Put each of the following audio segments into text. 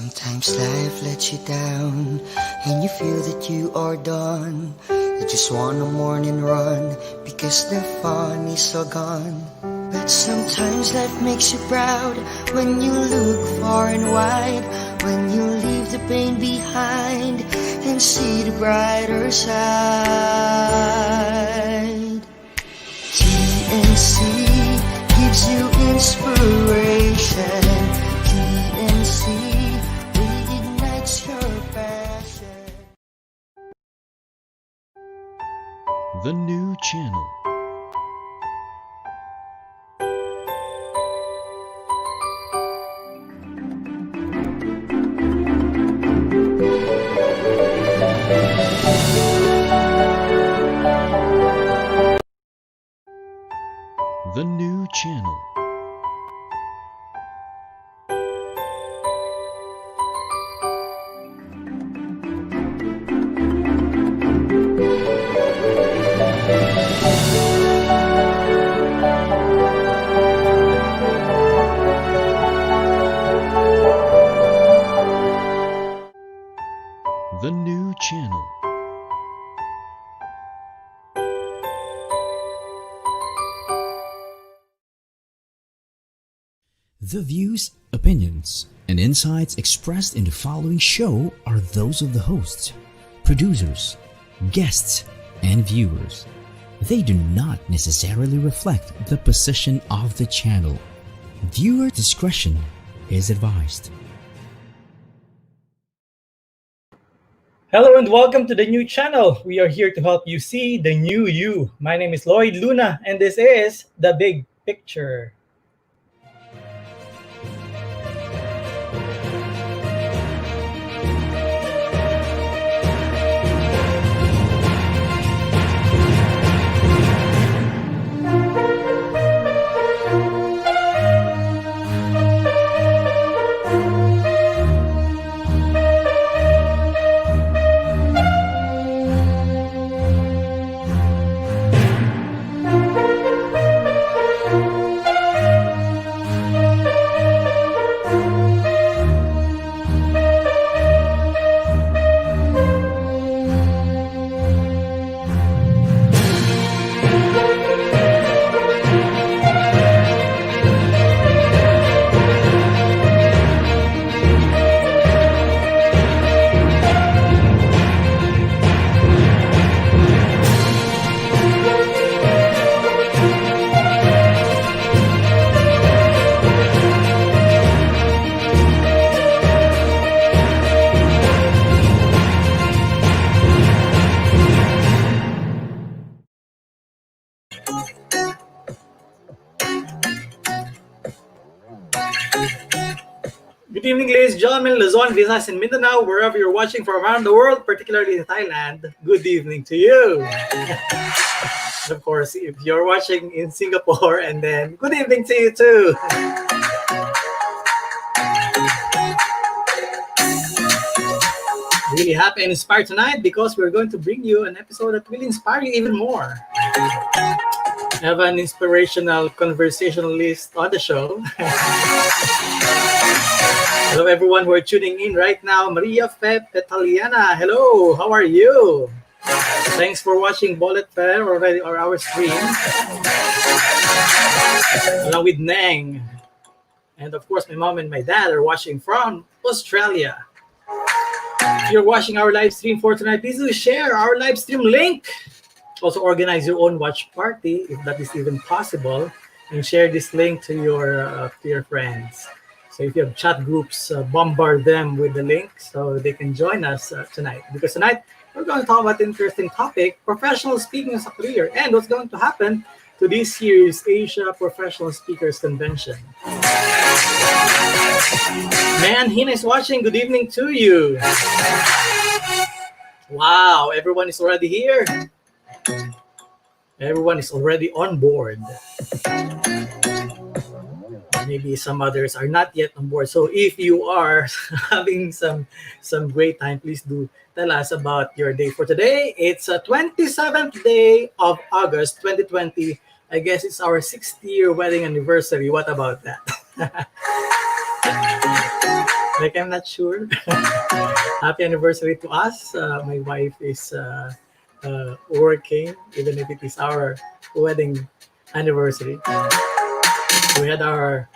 Sometimes life lets you down and you feel that you are done. You just want a morning run because the fun is all gone. But sometimes life makes you proud when you look far and wide, when you leave the pain behind and see the brighter side. TNC gives you inspiration. TNC reignites your passion. The new channel. The new channel. The new channel. The views, opinions, and insights expressed in the following show are those of the hosts, producers, guests, and viewers. They do not necessarily reflect the position of the channel. Viewer discretion is advised. Hello and welcome to the new channel. We are here to help you see the new you. My name is Lloyd Luna and this is The Big Picture. Good evening, ladies and gentlemen, Luzon, Visayas, and Mindanao, wherever you're watching from around the world, particularly in Thailand. Good evening to you. And of course, if you're watching in Singapore, and then good evening to you too. Really happy and inspired tonight because we're going to bring you an episode that will inspire you even more. I have an inspirational conversationalist on the show. Hello, everyone who are tuning in right now. Maria Fe Petaliana, hello, how are you? Thanks for watching Bullet Fair already, or our stream. Along with Neng. And of course, my mom and my dad are watching from Australia. If you're watching our live stream for tonight, please do share our live stream link. Also organize your own watch party, if that is even possible, and share this link to your friends. So if you have chat groups, bombard them with the link so they can join us tonight. Because tonight, we're going to talk about an interesting topic, professional speaking as a career, and what's going to happen to this year's Asia Professional Speakers Convention. Man, Hina is watching. Good evening to you. Wow, everyone is already here. Everyone is already on board. Maybe some others are not yet on board. So if you are having some great time, please do tell us about your day for today. It's a 27th day of August 2020. I guess it's our 6th year wedding anniversary. What about that? Like, I'm not sure. Happy anniversary to us. My wife is working, even if it is our wedding anniversary. We had our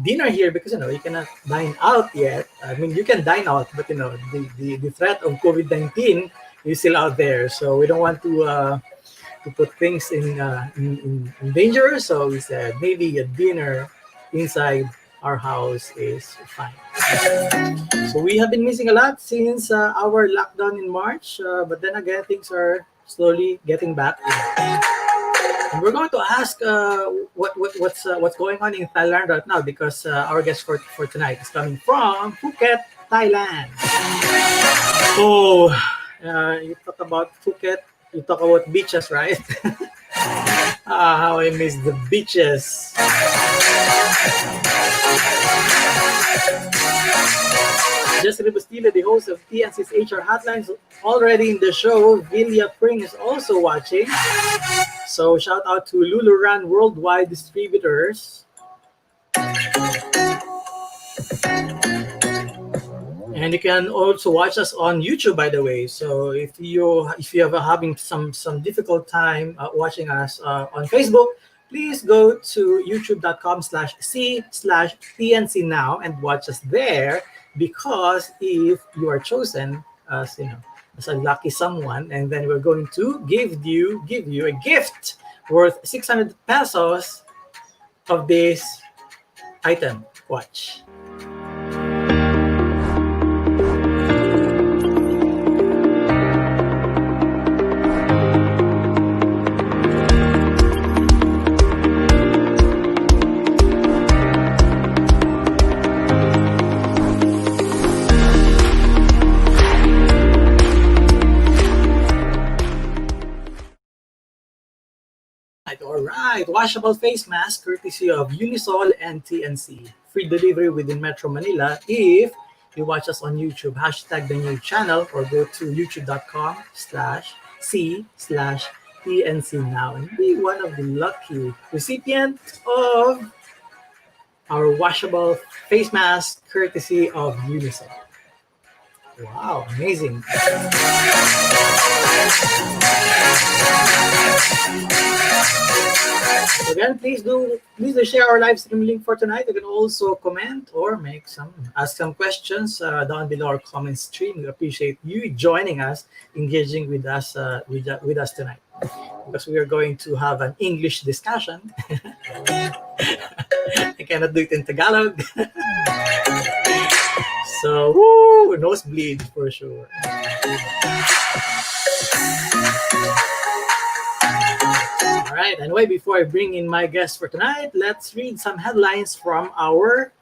dinner here because you cannot dine out yet. I mean, you can dine out, but the threat of COVID-19 is still out there. So we don't want to put things in danger. So we said maybe a dinner inside our house is fine. So we have been missing a lot since our lockdown in March, but then again, things are slowly getting back. And we're going to ask what's going on in Thailand right now because our guest for tonight is coming from Phuket, Thailand. Oh, you talk about Phuket, you talk about beaches, right? How I miss the beaches. Jessica Bastila, the host of TNC's HR Hotlines, already in the show. Vilya Pring is also watching. So shout out to Luluran Worldwide Distributors. And you can also watch us on YouTube, by the way. So if you are having some difficult time watching us on Facebook, please go to youtube.com/c/TNC now and watch us there. Because if you are chosen as as a lucky someone, and then we're going to give you a gift worth 600 pesos of this item. Watch. All right, washable face mask courtesy of Unisol and TNC. Free delivery within Metro Manila if you watch us on YouTube. Hashtag the new channel or go to youtube.com/c/TNC now and be one of the lucky recipients of our washable face mask courtesy of Unisol. Wow, amazing. Again, please do share our live stream link for tonight. You can also comment or ask some questions down below our comment stream. We appreciate you joining us, engaging with us tonight, because we are going to have an English discussion. I cannot do it in Tagalog. So, nosebleed for sure. All right, anyway, before I bring in my guest for tonight, let's read some headlines from our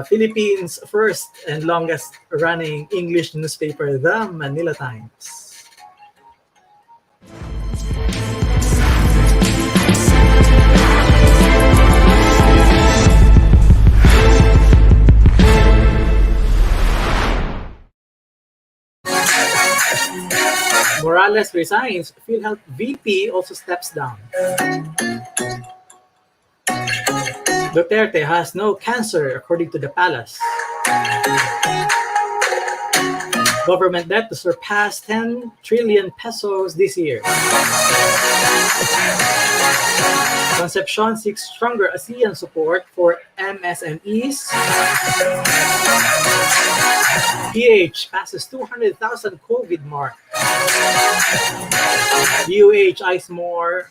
Philippines' first and longest running English newspaper, the Manila Times. Morales resigns. PhilHealth VP also steps down. Duterte has no cancer, according to the palace. Government debt to surpass 10 trillion pesos this year. Concepcion seeks stronger ASEAN support for MSMEs. PH passes 200,000 COVID mark. DOH eyes more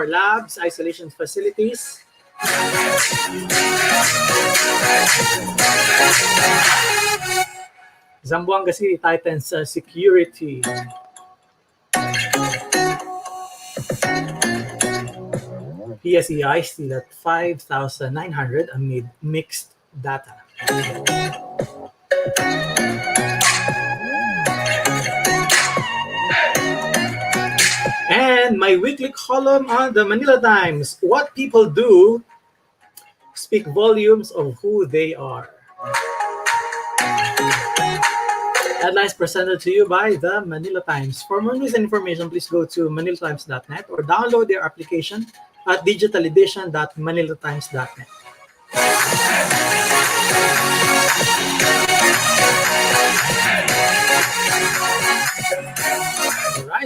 labs, isolation facilities. Zamboanga City tightens security. PSEI still at 5,900 amid mixed data. And my weekly column on the Manila Times, what people do speak volumes of who they are. Headlines presented to you by the Manila Times. For more news and information, please go to manilatimes.net or download their application at digitaledition.manilatimes.net.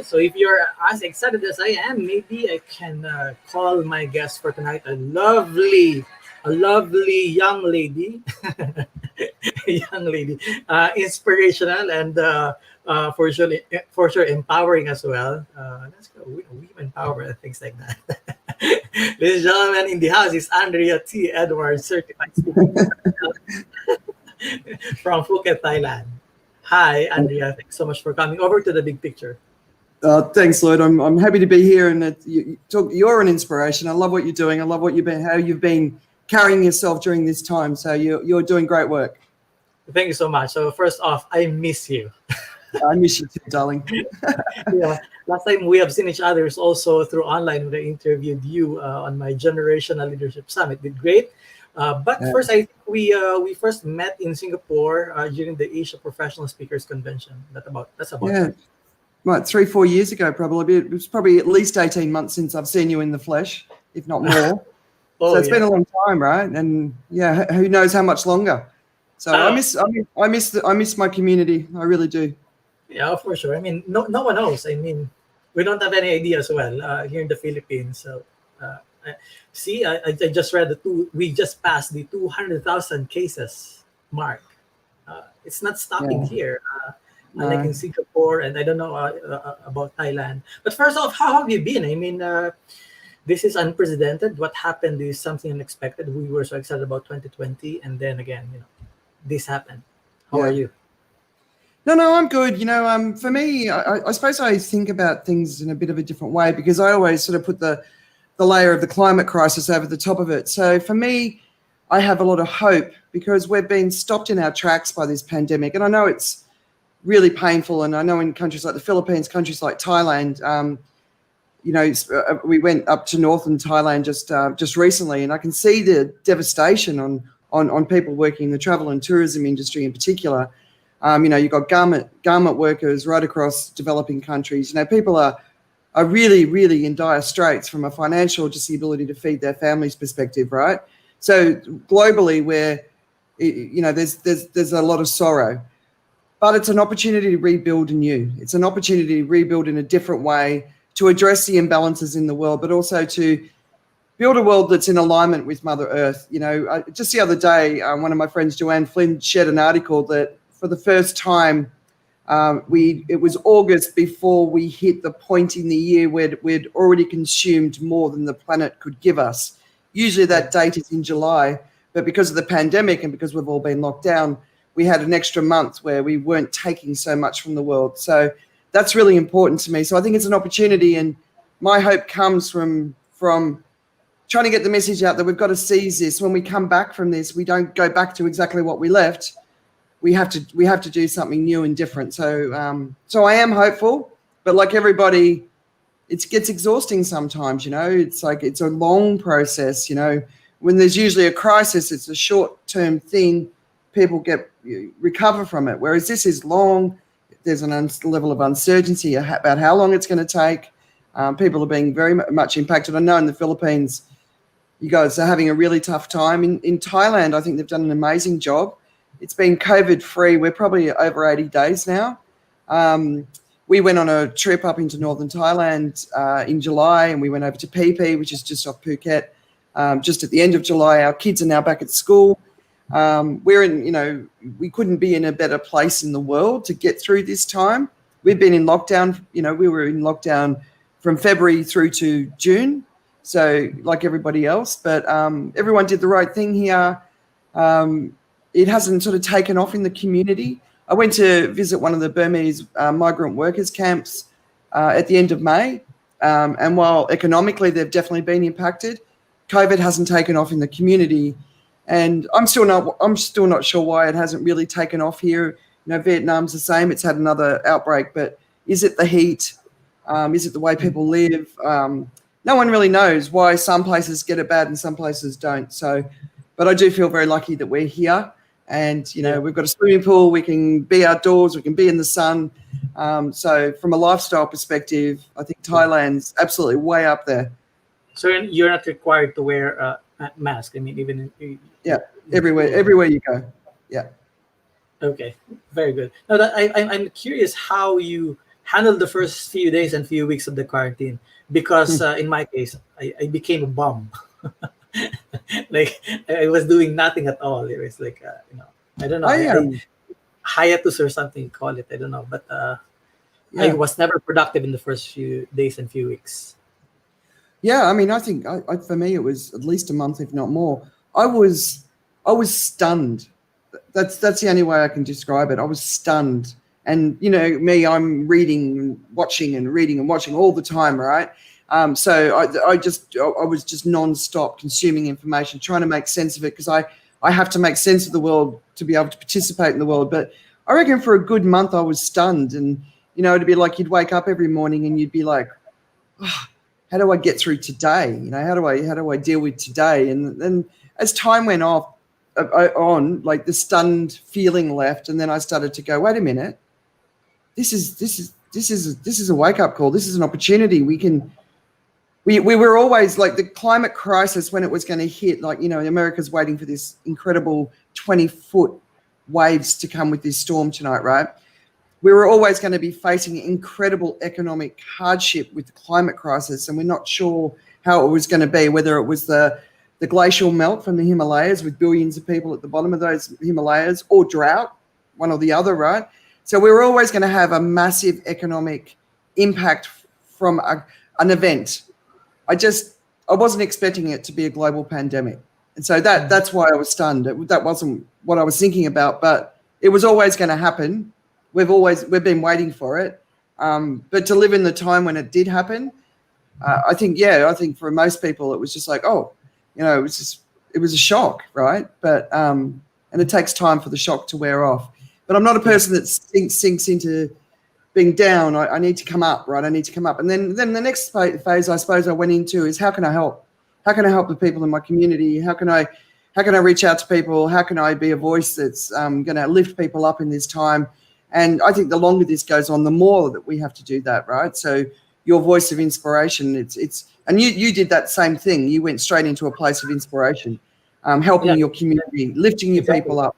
So if you're as excited as I am, maybe I can call my guest for tonight, a lovely young lady, young lady, inspirational and for sure empowering as well. Let's go, women power and things like that. Ladies and gentlemen, in the house is Andrea Edwards, certified speaker from Phuket, Thailand. Hi, Andrea. Thanks so much for coming over to the big picture. Thanks, Lloyd. I'm happy to be here, and you're an inspiration. I love what you're doing. I love how you've been carrying yourself during this time. So you're doing great work. Thank you so much. So first off, I miss you. I miss you too, darling. Yeah, last time we have seen each other is also through online when I interviewed you on my Generational Leadership Summit. Did great. But first, I think we first met in Singapore during the Asia Professional Speakers Convention. That's about yeah. Right, 3-4 years ago, probably. It was probably at least 18 months since I've seen you in the flesh, if not more. So it's been a long time, right? And yeah, who knows how much longer? So I miss my community. I really do. Yeah, for sure. I mean, no one knows. I mean, we don't have any idea as well here in the Philippines. So I just read we just passed the 200,000 cases mark. It's not stopping here. Like in Singapore, and I don't know about Thailand. But first off, how have you been? I mean, this is unprecedented. What happened is something unexpected. We were so excited about 2020, and then again, this happened. How are you? No, I'm good. For me, I suppose I think about things in a bit of a different way, because I always sort of put the layer of the climate crisis over the top of it. So for me, I have a lot of hope, because we've been stopped in our tracks by this pandemic, and I know it's really painful. And I know in countries like the Philippines, countries like Thailand, we went up to northern Thailand just recently, and I can see the devastation on people working in the travel and tourism industry in particular. You've got garment workers right across developing countries. People are really, really in dire straits from a financial, just the ability to feed their families perspective, right? So globally, there's a lot of sorrow. But it's an opportunity to rebuild anew. It's an opportunity to rebuild in a different way, to address the imbalances in the world, but also to build a world that's in alignment with Mother Earth. Just the other day, one of my friends, Joanne Flynn, shared an article that for the first time, it was August before we hit the point in the year where we'd already consumed more than the planet could give us. Usually that date is in July, but because of the pandemic and because we've all been locked down, we had an extra month where we weren't taking so much from the world. So that's really important to me. So I think it's an opportunity, and my hope comes from trying to get the message out that we've got to seize this. When we come back from this, we don't go back to exactly what we left. We have to do something new and different. So I am hopeful, but like everybody, it gets exhausting sometimes. It's like it's a long process. When there's usually a crisis, it's a short-term thing. People recover from it, whereas this is long. There's a level of uncertainty about how long it's going to take. People are being very much impacted. I know in the Philippines, you guys are having a really tough time. In Thailand, I think they've done an amazing job. It's been COVID-free. We're probably over 80 days now. We went on a trip up into northern Thailand in July, and we went over to Phi Phi, which is just off Phuket, just at the end of July. Our kids are now back at school. We couldn't be in a better place in the world to get through this time. We've been in lockdown. We were in lockdown from February through to June. So like everybody else, but everyone did the right thing here. It hasn't sort of taken off in the community. I went to visit one of the Burmese migrant workers camps at the end of May. And while economically they've definitely been impacted, COVID hasn't taken off in the community. And I'm still not sure why it hasn't really taken off here. Vietnam's the same. It's had another outbreak, but is it the heat? Is it the way people live? No one really knows why some places get it bad and some places don't. So, but I do feel very lucky that we're here, and we've got a swimming pool. We can be outdoors. We can be in the sun. So, from a lifestyle perspective, I think Thailand's absolutely way up there. So you're not required to wear a mask. I mean, even everywhere you go. Yeah. Okay, very good. Now, I'm curious how you handle the first few days and few weeks of the quarantine because in my case, I became a bum. Like I was doing nothing at all. It was like I don't know, I hiatus or something you call it. I don't know, but I was never productive in the first few days and few weeks. Yeah, I mean, I think for me it was at least a month, if not more. I was stunned. That's the only way I can describe it. I was stunned, and me, I'm reading, watching, and reading and watching all the time, right? So I was just non-stop consuming information, trying to make sense of it, because I have to make sense of the world to be able to participate in the world. But I reckon for a good month I was stunned, and it'd be like you'd wake up every morning and you'd be like, oh, how do I get through today? How do I deal with today? And then as time went on, like the stunned feeling left, and then I started to go, wait a minute, this is a wake up call. This is an opportunity. We were always like the climate crisis when it was going to hit, like, America's waiting for this incredible 20-foot waves to come with this storm tonight, right? We were always going to be facing incredible economic hardship with the climate crisis, and we're not sure how it was going to be, whether it was the glacial melt from the Himalayas with billions of people at the bottom of those Himalayas, or drought, one or the other, right? So we were always going to have a massive economic impact from an event. I wasn't expecting it to be a global pandemic. And so that's why I was stunned. That wasn't what I was thinking about, but it was always going to happen. We've been waiting for it. But to live in the time when it did happen, I think for most people it was just like, it was a shock, right? But and it takes time for the shock to wear off. But I'm not a person that sinks into being down. I need to come up, right? I need to come up. And then the next phase I suppose I went into is, how can I help? How can I help the people in my community? How can I reach out to people? How can I be a voice that's going to lift people up in this time? And I think the longer this goes on, the more that we have to do that, right? So your voice of inspiration, and you did that same thing. You went straight into a place of inspiration, helping your community, lifting your people up.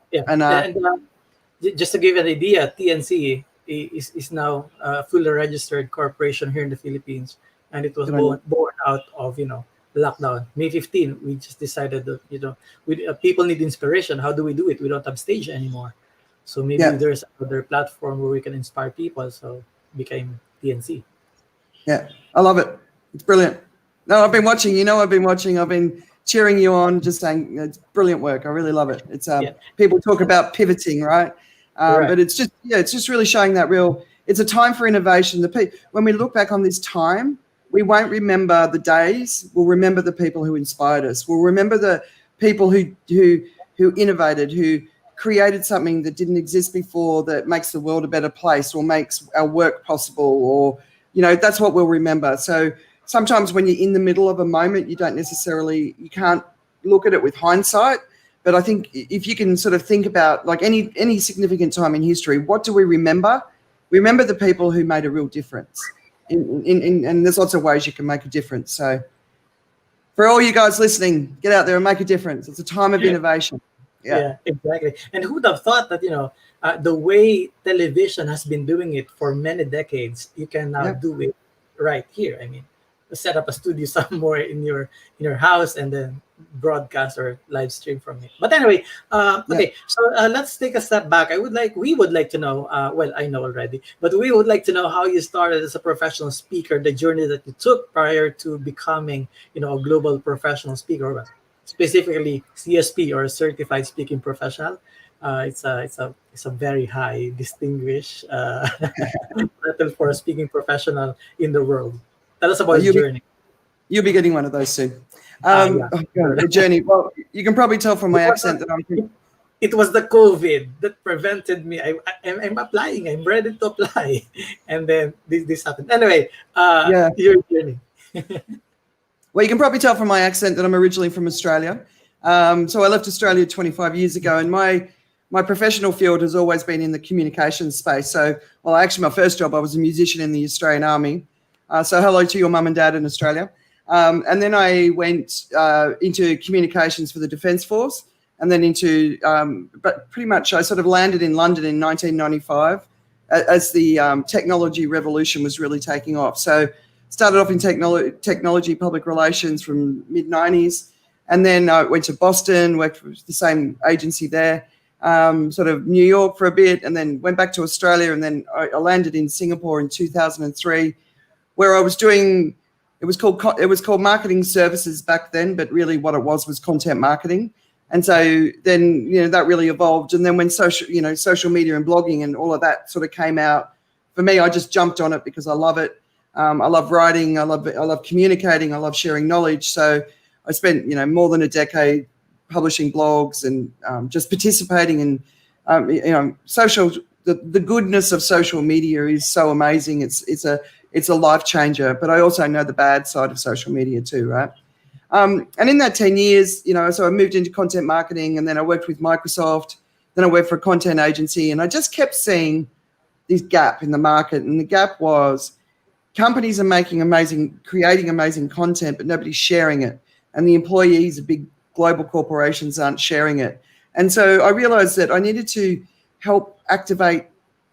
Yeah. And just to give you an idea, TNC is now a fully registered corporation here in the Philippines, and it was born out of lockdown. May 15, we just decided that people need inspiration. How do we do it? We don't have stage anymore. So maybe there's another platform where we can inspire people. So became TNC. Yeah, I love it. It's brilliant. No, I've been watching. I've been cheering you on, just saying it's brilliant work. I really love it. It's people talk about pivoting, right? But it's just really showing that it's a time for innovation. When we look back on this time, we won't remember the days. We'll remember the people who inspired us. We'll remember the people who innovated, who created something that didn't exist before, that makes the world a better place or makes our work possible, or that's what we'll remember. So sometimes when you're in the middle of a moment, you can't look at it with hindsight. But I think if you can sort of think about, like, any significant time in history, what do we remember? We remember the people who made a real difference. And there's lots of ways you can make a difference. So for all you guys listening, get out there and make a difference. It's a time of innovation. Yeah, exactly. And who would have thought that, the way television has been doing it for many decades, you can now do it right here. I mean, set up a studio somewhere in your house and then broadcast or live stream from it. But anyway, okay, so let's take a step back. We would like to know, well, I know already, but we would like to know how you started as a professional speaker, the journey that you took prior to becoming, a global professional speaker, specifically CSP, or Certified Speaking Professional. It's a very high, distinguished title for a speaking professional in the world. Tell us about your journey. You'll be getting one of those soon. The journey. Well, you can probably tell from my accent that I'm. It was the COVID that prevented me. I'm applying. I'm ready to apply, and then this happened. Anyway, your journey. Well, you can probably tell from my accent that I'm originally from Australia. So I left Australia 25 years ago, and my professional field has always been in the communications space. So, actually, my first job, I was a musician in the Australian Army. So hello to your mum and dad in Australia. And then I went into communications for the Defence Force, and then but pretty much I sort of landed in London in 1995 as the technology revolution was really taking off. So started off in technology public relations from mid-90s, and then I went to Boston, worked for the same agency there, sort of New York for a bit, and then went back to Australia, and then I landed in Singapore in 2003, where I was doing, it was called marketing services back then, but really what it was content marketing. And so then, that really evolved. And then when social media and blogging and all of that sort of came out, for me, I just jumped on it because I love it. I love writing. I love communicating. I love sharing knowledge. So I spent, more than a decade publishing blogs and just participating in, social. The goodness of social media is so amazing. It's a life changer. But I also know the bad side of social media too, right? And in that 10 years, so I moved into content marketing, and then I worked with Microsoft. Then I worked for a content agency, and I just kept seeing this gap in the market. And the gap was companies are creating amazing content, but nobody's sharing it. And the employees of big global corporations aren't sharing it. And so I realized that I needed to help activate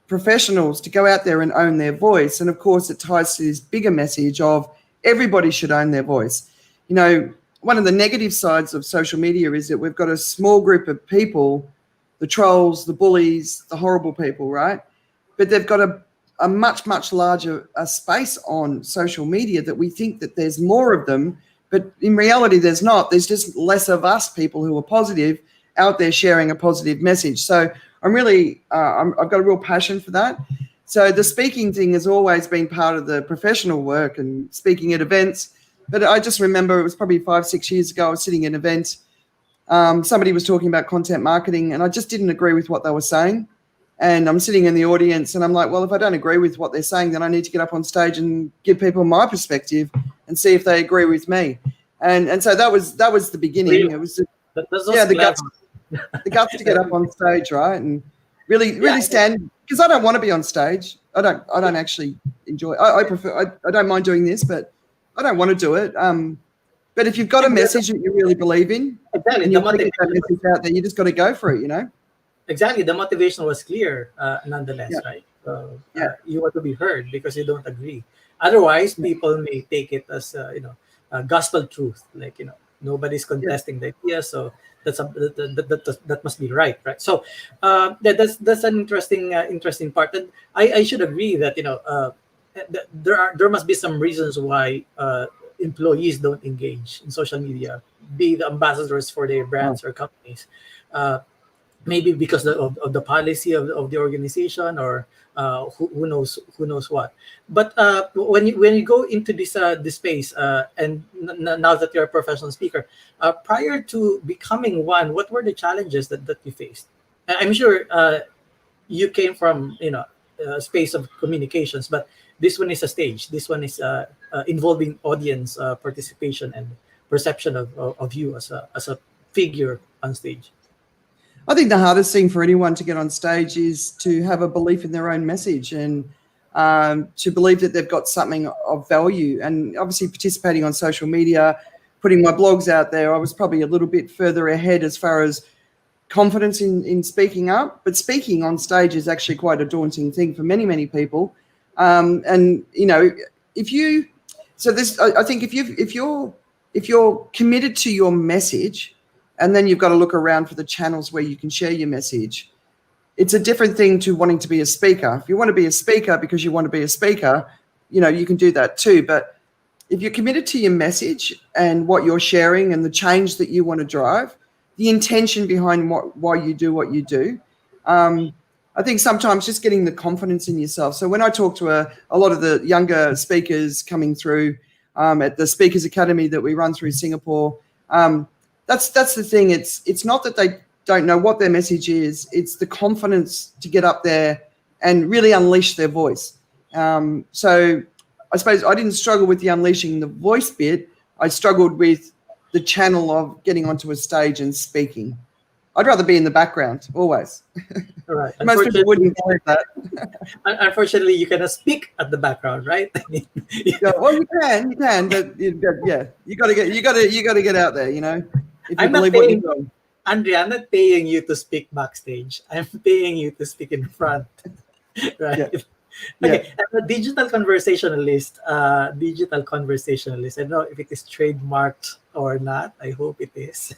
professionals to go out there and own their voice. And of course, it ties to this bigger message of everybody should own their voice. One of the negative sides of social media is that we've got a small group of people, the trolls, the bullies, the horrible people, right? But they've got a much, much larger space on social media that we think that there's more of them, but in reality, there's not. There's just less of us people who are positive out there sharing a positive message. So I'm really, I've got a real passion for that. So the speaking thing has always been part of the professional work and speaking at events. But I just remember it was probably 5-6 years ago, I was sitting at an event. Somebody was talking about content marketing, and I just didn't agree with what they were saying. And I'm sitting in the audience, and I'm like, well, if I don't agree with what they're saying, then I need to get up on stage and give people my perspective and see if they agree with me. And so that was the beginning. Really? It was the guts to get up on stage, right? And really stand, because I don't want to be on stage. I don't actually enjoy. I prefer. I don't mind doing this, but I don't want to do it. But if you've got a message that you really believe in, and you're putting that message out there, you just got to go for it, Exactly. The motivation was clear, nonetheless, right? You want to be heard because you don't agree. Otherwise, people may take it as, gospel truth. Like, nobody's contesting the idea, so that must be right? So that's an interesting part. And I should agree that there must be some reasons why employees don't engage in social media, be the ambassadors for their brands or companies. Maybe because of the policy of the organization, or who knows what. But when you go into this space, and now that you're a professional speaker, prior to becoming one, what were the challenges that you faced? I'm sure you came from a space of communications, but this one is a stage. This one is involving audience participation and perception of you as a figure on stage. I think the hardest thing for anyone to get on stage is to have a belief in their own message and to believe that they've got something of value. And obviously participating on social media, putting my blogs out there, I was probably a little bit further ahead as far as confidence in speaking up. But speaking on stage is actually quite a daunting thing for many, many people. I think if you're committed to your message, and then you've got to look around for the channels where you can share your message. It's a different thing to wanting to be a speaker. If you want to be a speaker because you want to be a speaker, you can do that too. But if you're committed to your message and what you're sharing and the change that you want to drive, the intention behind why you do what you do, I think sometimes just getting the confidence in yourself. So when I talk to a lot of the younger speakers coming through at the Speakers Academy that we run through Singapore, that's the thing. It's not that they don't know what their message is. It's the confidence to get up there and really unleash their voice. So I suppose I didn't struggle with the unleashing the voice bit. I struggled with the channel of getting onto a stage and speaking. I'd rather be in the background always. Right. Most people wouldn't believe that. Unfortunately, you cannot speak at the background, right? Well, you can, but you got to get out there. If you believe what you're doing. Andrea, I'm not paying you to speak backstage. I'm paying you to speak in front. right? Yeah. Okay, and a digital conversationalist. Digital conversationalist. I don't know if it is trademarked or not. I hope it is.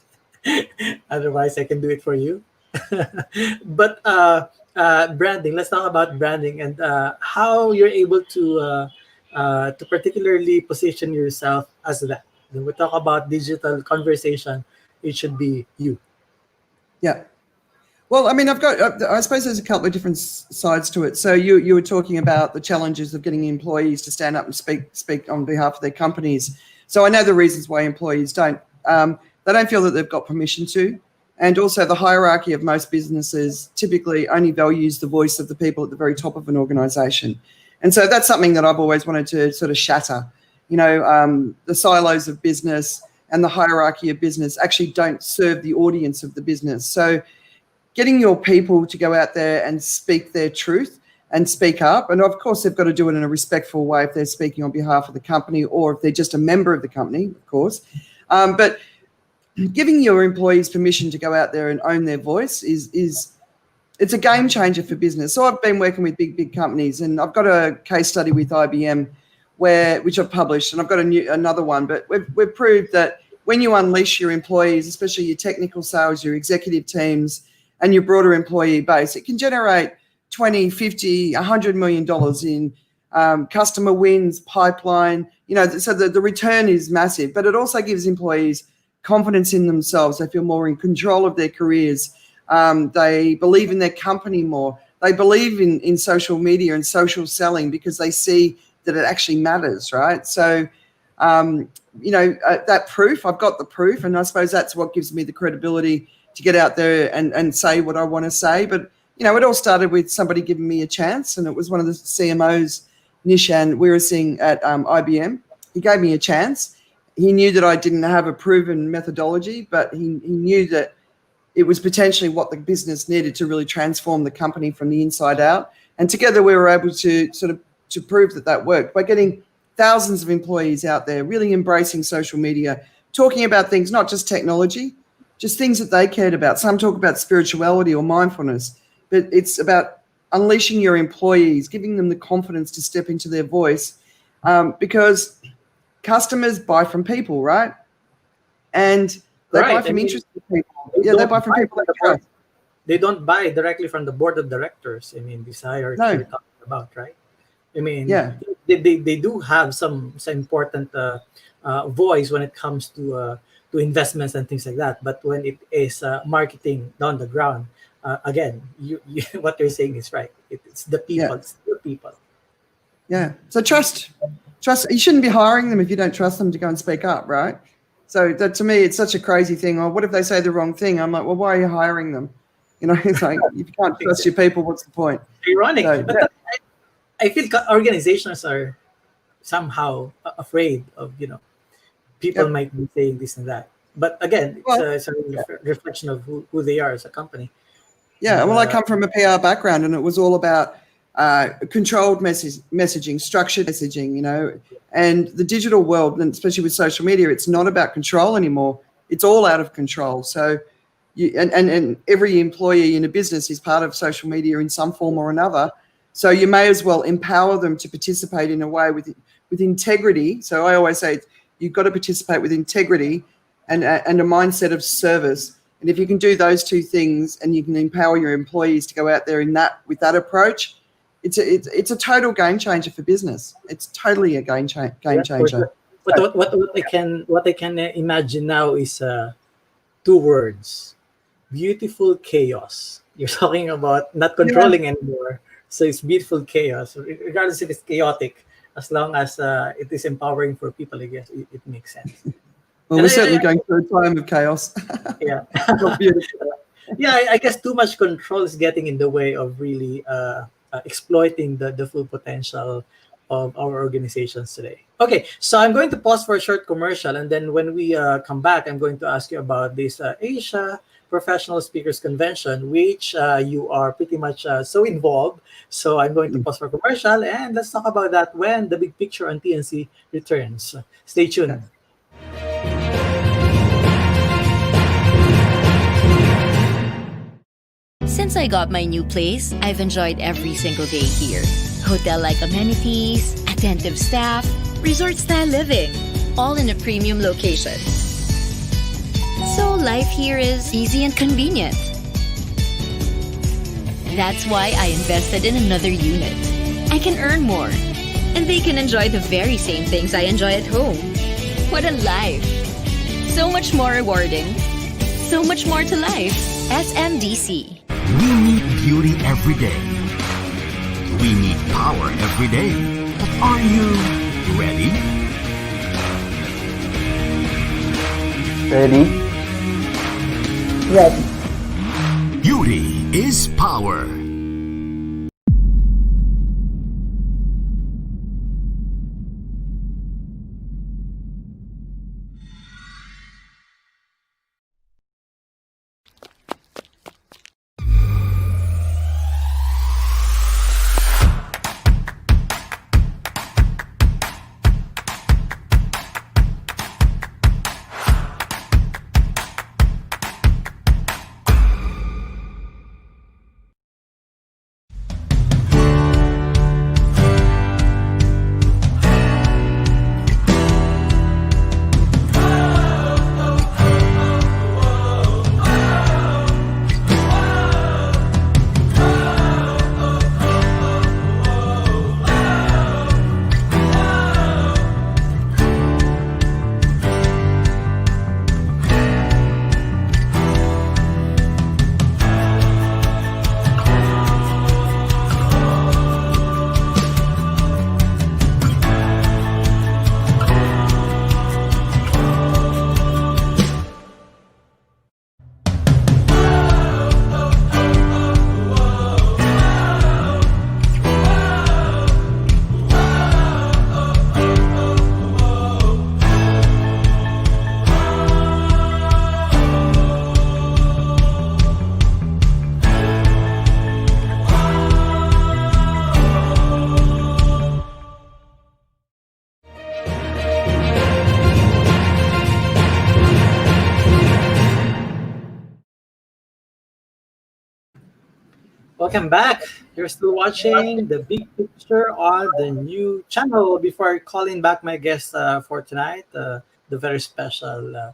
Otherwise, I can do it for you. But branding. Let's talk about branding and how you're able to particularly position yourself as that. When we talk about digital conversation, it should be you. Yeah. Well, I mean, I suppose there's a couple of different sides to it. So you were talking about the challenges of getting employees to stand up and speak on behalf of their companies. So I know the reasons why employees don't. They don't feel that they've got permission to. And also the hierarchy of most businesses typically only values the voice of the people at the very top of an organization. And so that's something that I've always wanted to sort of shatter. The silos of business and the hierarchy of business actually don't serve the audience of the business. So getting your people to go out there and speak their truth and speak up. And of course, they've got to do it in a respectful way if they're speaking on behalf of the company or if they're just a member of the company, of course. But giving your employees permission to go out there and own their voice it's a game changer for business. So I've been working with big companies, and I've got a case study with IBM which I've published, and I've got another one. But we've proved that when you unleash your employees, especially your technical sales, your executive teams, and your broader employee base, it can generate 20, 50, $100 million in customer wins, pipeline. So the return is massive, but it also gives employees confidence in themselves. They feel more in control of their careers. They believe in their company more. They believe in social media and social selling because they see that it actually matters, right? So, that proof, I've got the proof, and I suppose that's what gives me the credibility to get out there and say what I want to say. But, it all started with somebody giving me a chance, and it was one of the CMOs, Nishan Weerasinghe at IBM. He gave me a chance. He knew that I didn't have a proven methodology, but he knew that it was potentially what the business needed to really transform the company from the inside out. And together we were able to to prove that worked by getting thousands of employees out there, really embracing social media, talking about things, not just technology, just things that they cared about. Some talk about spirituality or mindfulness, but it's about unleashing your employees, giving them the confidence to step into their voice, because customers buy from people, right? And they buy from interested people. They buy from people they trust. They don't buy directly from the board of directors. This hierarchy you're talking about, right? They do have some important voice when it comes to investments and things like that. But when it is marketing down the ground, again, you what you're saying is right. It's the people. Yeah. It's the people. Yeah. So trust. You shouldn't be hiring them if you don't trust them to go and speak up, right? So that, to me, it's such a crazy thing. Or what if they say the wrong thing? I'm like, well, why are you hiring them? It's like, if you can't trust your people, what's the point? Ironic. So, but I feel organizations are somehow afraid of, people might be saying this and that. But again, it's a reflection of who they are as a company. Yeah, well, I come from a PR background, and it was all about controlled messaging, structured messaging, and the digital world, and especially with social media, it's not about control anymore. It's all out of control. So and every employee in a business is part of social media in some form or another. So you may as well empower them to participate in a way with integrity. So I always say you've got to participate with integrity and a mindset of service. And if you can do those two things, and you can empower your employees to go out there with that approach, it's a total game changer for business. It's totally a game changer. Sure. But what I can imagine now is 2 words: beautiful chaos. You're talking about not controlling anymore, so it's beautiful chaos. Regardless if it's chaotic, as long as it is empowering for people, I guess it makes sense. Well, we're certainly going through a time of chaos. Yeah. Yeah, I guess too much control is getting in the way of really exploiting the full potential of our organizations today. Okay, so I'm going to pause for a short commercial, and then when we come back, I'm going to ask you about this Asia Professional Speakers Convention, which you are pretty much so involved. So I'm going to pause for commercial, and let's talk about that when the big picture on TNC returns. Stay tuned. Okay. Since I got my new place, I've enjoyed every single day here. Hotel-like amenities, attentive staff, resort-style living, all in a premium location. So life here is easy and convenient. That's why I invested in another unit. I can earn more, and they can enjoy the very same things I enjoy at home. What a life! So much more rewarding. So much more to life. SMDC. We need beauty every day. We need power every day. But are you ready? Ready? Ready. Beauty is power. Welcome back. You're still watching The Big Picture on the new channel. Before calling back my guest for tonight, the very special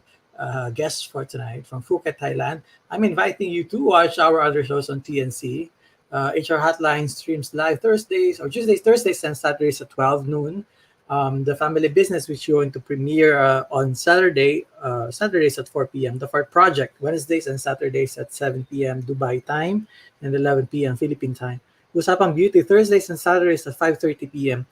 guest for tonight from Phuket, Thailand, I'm inviting you to watch our other shows on TNC. HR Hotline streams live Thursdays, and Saturdays at 12 noon. The Family Business, which you're going to premiere on Saturdays at 4 p.m. The Fart Project, Wednesdays and Saturdays at 7 p.m. Dubai time and 11 p.m. Philippine time. Usapang Beauty, Thursdays and Saturdays at 5:30 p.m.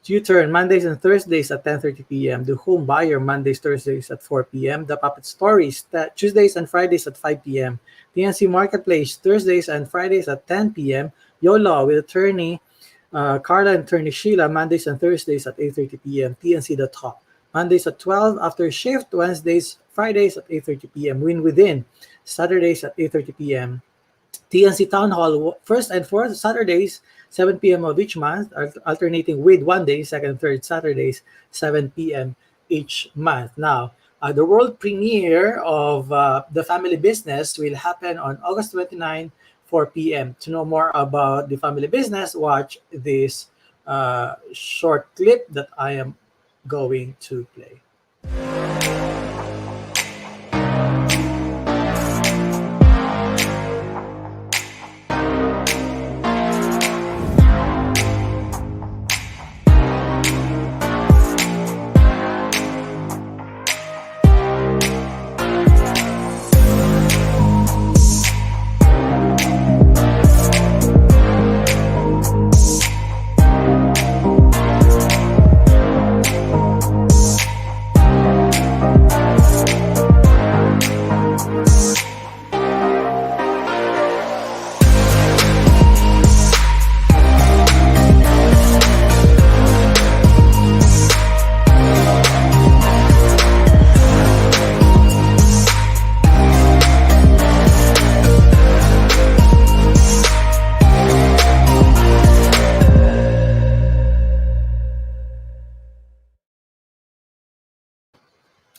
U-Turn, Mondays and Thursdays at 10:30 p.m. The Home Buyer, Mondays, Thursdays at 4 p.m. The Puppet Stories, Tuesdays and Fridays at 5 p.m. TNC Marketplace, Thursdays and Fridays at 10 p.m. YOLO with attorney Carla and attorney Sheila, Mondays and Thursdays at 8:30 p.m. TNC The Talk, Mondays at 12 after shift, Wednesdays, Fridays at 8:30 p.m. Win Within, Saturdays at 8:30 p.m. TNC Town Hall, first and fourth Saturdays, 7 p.m. of each month, alternating with 1 day, second and third Saturdays, 7 p.m. each month. Now, the world premiere of The Family Business will happen on August 29, 4 p.m. To know more about The Family Business, watch this short clip that I am going to play.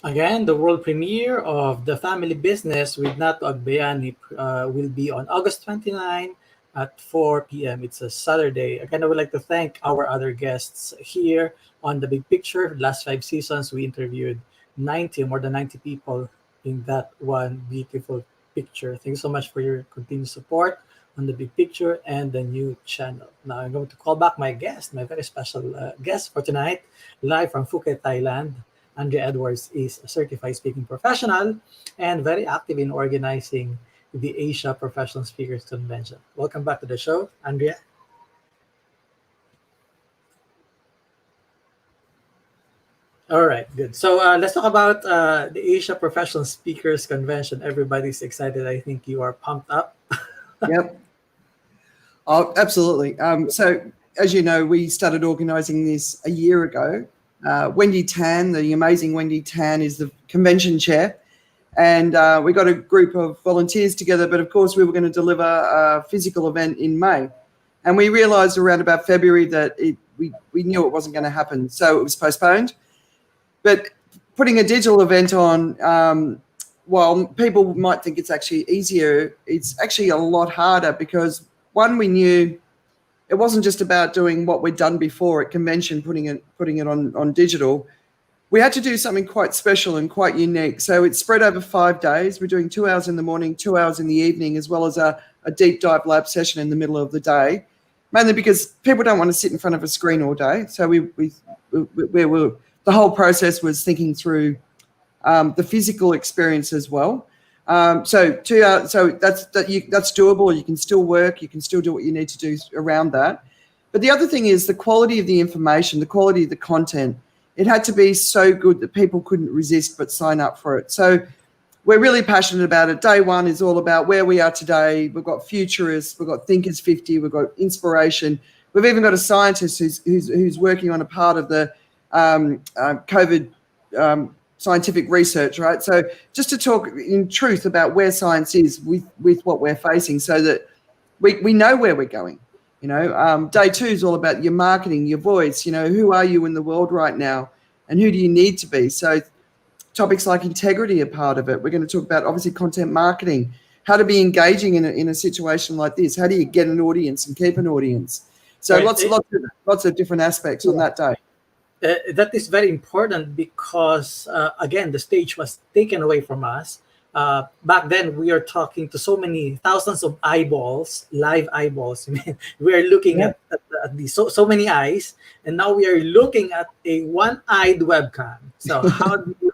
Again, the world premiere of The Family Business with Nato Agbayani will be on August 29 at 4 p.m. It's a Saturday. Again, I would like to thank our other guests here on The Big Picture. Last 5 seasons, we interviewed 90, more than 90 people in that one beautiful picture. Thank you so much for your continued support on The Big Picture and the new channel. Now, I'm going to call back my guest, my very special guest for tonight, live from Phuket, Thailand. Andrea Edwards is a certified speaking professional and very active in organizing the Asia Professional Speakers Convention. Welcome back to the show, Andrea. All right, good. So let's talk about the Asia Professional Speakers Convention. Everybody's excited. I think you are pumped up. Yep. Oh, absolutely. So, as you know, we started organising this a year ago. Wendy Tan, the amazing Wendy Tan, is the convention chair. And we got a group of volunteers together, but of course we were going to deliver a physical event in May. And we realised around about February that we knew it wasn't going to happen, so it was postponed. But putting a digital event on, while people might think it's actually easier, it's actually a lot harder because, one, we knew it wasn't just about doing what we'd done before at convention, putting it on digital. We had to do something quite special and quite unique. So it's spread over 5 days. We're doing 2 hours in the morning, 2 hours in the evening, as well as a deep dive lab session in the middle of the day, mainly because people don't want to sit in front of a screen all day. So we were, the whole process was thinking through the physical experience as well. So 2 hours, so that's doable. You can still work. You can still do what you need to do around that. But the other thing is the quality of the information, the quality of the content. It had to be so good that people couldn't resist but sign up for it. So we're really passionate about it. Day one is all about where we are today. We've got futurists, we've got Thinkers 50, we've got inspiration. We've even got a scientist who's working on a part of the COVID scientific research, right? So just to talk in truth about where science is with what we're facing so that we know where we're going. Day two is all about your marketing, your voice, who are you in the world right now and who do you need to be? So topics like integrity are part of it. We're going to talk about, obviously, content marketing, how to be engaging in a situation like this. How do you get an audience and keep an audience? So Right. lots of different aspects on that day. That is very important because, again, the stage was taken away from us. Back then, we are talking to so many thousands of eyeballs, live eyeballs. I mean, we are looking at these so many eyes, and now we are looking at a one-eyed webcam. So how do you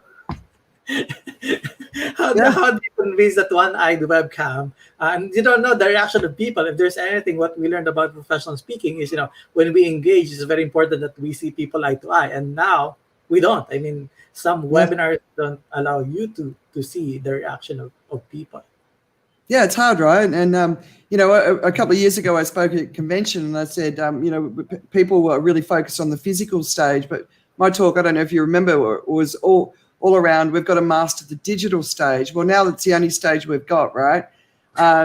how do you convince that one-eyed webcam? And you don't know the reaction of people. If there's anything, what we learned about professional speaking is, when we engage, it's very important that we see people eye to eye. And now we don't. I mean, some webinars don't allow you to see the reaction of people. Yeah, it's hard, right? And a couple of years ago, I spoke at a convention, and I said, people were really focused on the physical stage, but my talk, I don't know if you remember, was all around. We've got to master the digital stage. Well, now that's the only stage we've got, right?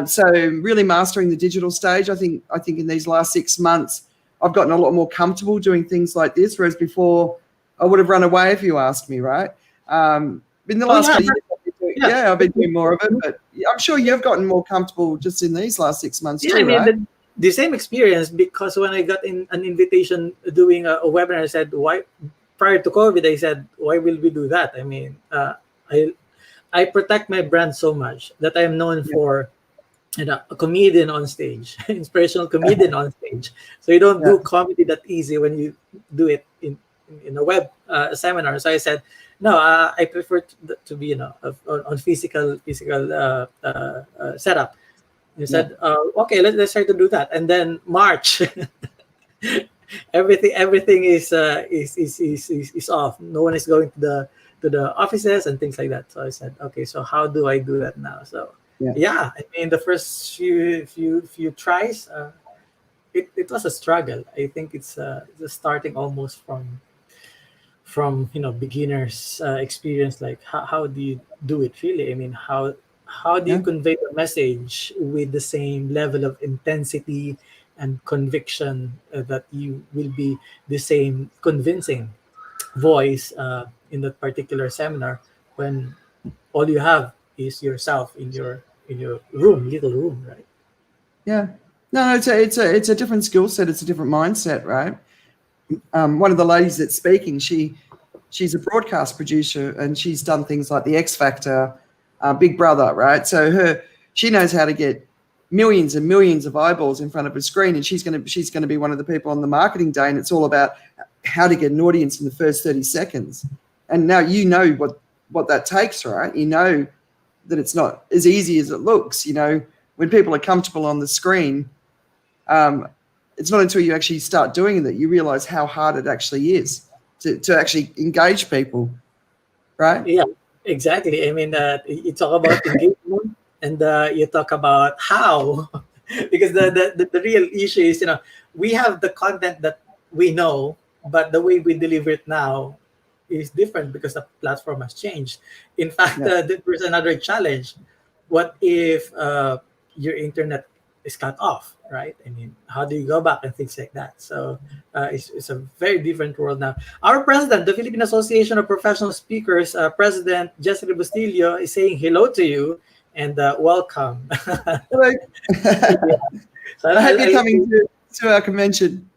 So really mastering the digital stage. I think in these last 6 months, I've gotten a lot more comfortable doing things like this, whereas before I would have run away if you asked me, right? In the last couple of years, I've been doing more of it, but I'm sure you've gotten more comfortable just in these last 6 months too, right? The same experience, because when I got an invitation doing a webinar, I said, why? Prior to COVID, I said, why will we do that? I mean, I protect my brand so much that I am known for a comedian on stage, inspirational comedian on stage. So you don't do comedy that easy when you do it in a web seminar. So I said, no, I prefer to be on physical setup. He said, okay, let's try to do that. And then March, everything is off. No one is going to the offices and things like that. So I said, okay, so how do I do that now? So I mean, the first few tries, it was a struggle. I think it's starting almost from beginners experience. Like how do you do it really? I mean, how do you convey the message with the same level of intensity and conviction that you will be the same convincing voice in that particular seminar when all you have is yourself in your room, little room, right? Yeah. No, it's a different skill set. It's a different mindset, right? One of the ladies that's speaking, she's a broadcast producer, and she's done things like the X Factor, Big Brother, right? So she knows how to get millions and millions of eyeballs in front of a screen, and she's gonna be one of the people on the marketing day, and it's all about how to get an audience in the first 30 seconds. And now you know what that takes, right? You know that it's not as easy as it looks. You know, when people are comfortable on the screen, it's not until you actually start doing it that you realize how hard it actually is to actually engage people, right? Yeah, exactly. I mean, you talk about engagement, and you talk about how, because the real issue is, we have the content that we know, but the way we deliver it now is different because the platform has changed. In fact, Yeah. there's another challenge. What if your internet is cut off, right? I mean, how do you go back and things like that? So it's a very different world now. Our president, the Philippine Association of Professional Speakers, President Jessica Bustillo, is saying hello to you and welcome. Hello. So I hope you're coming to our convention.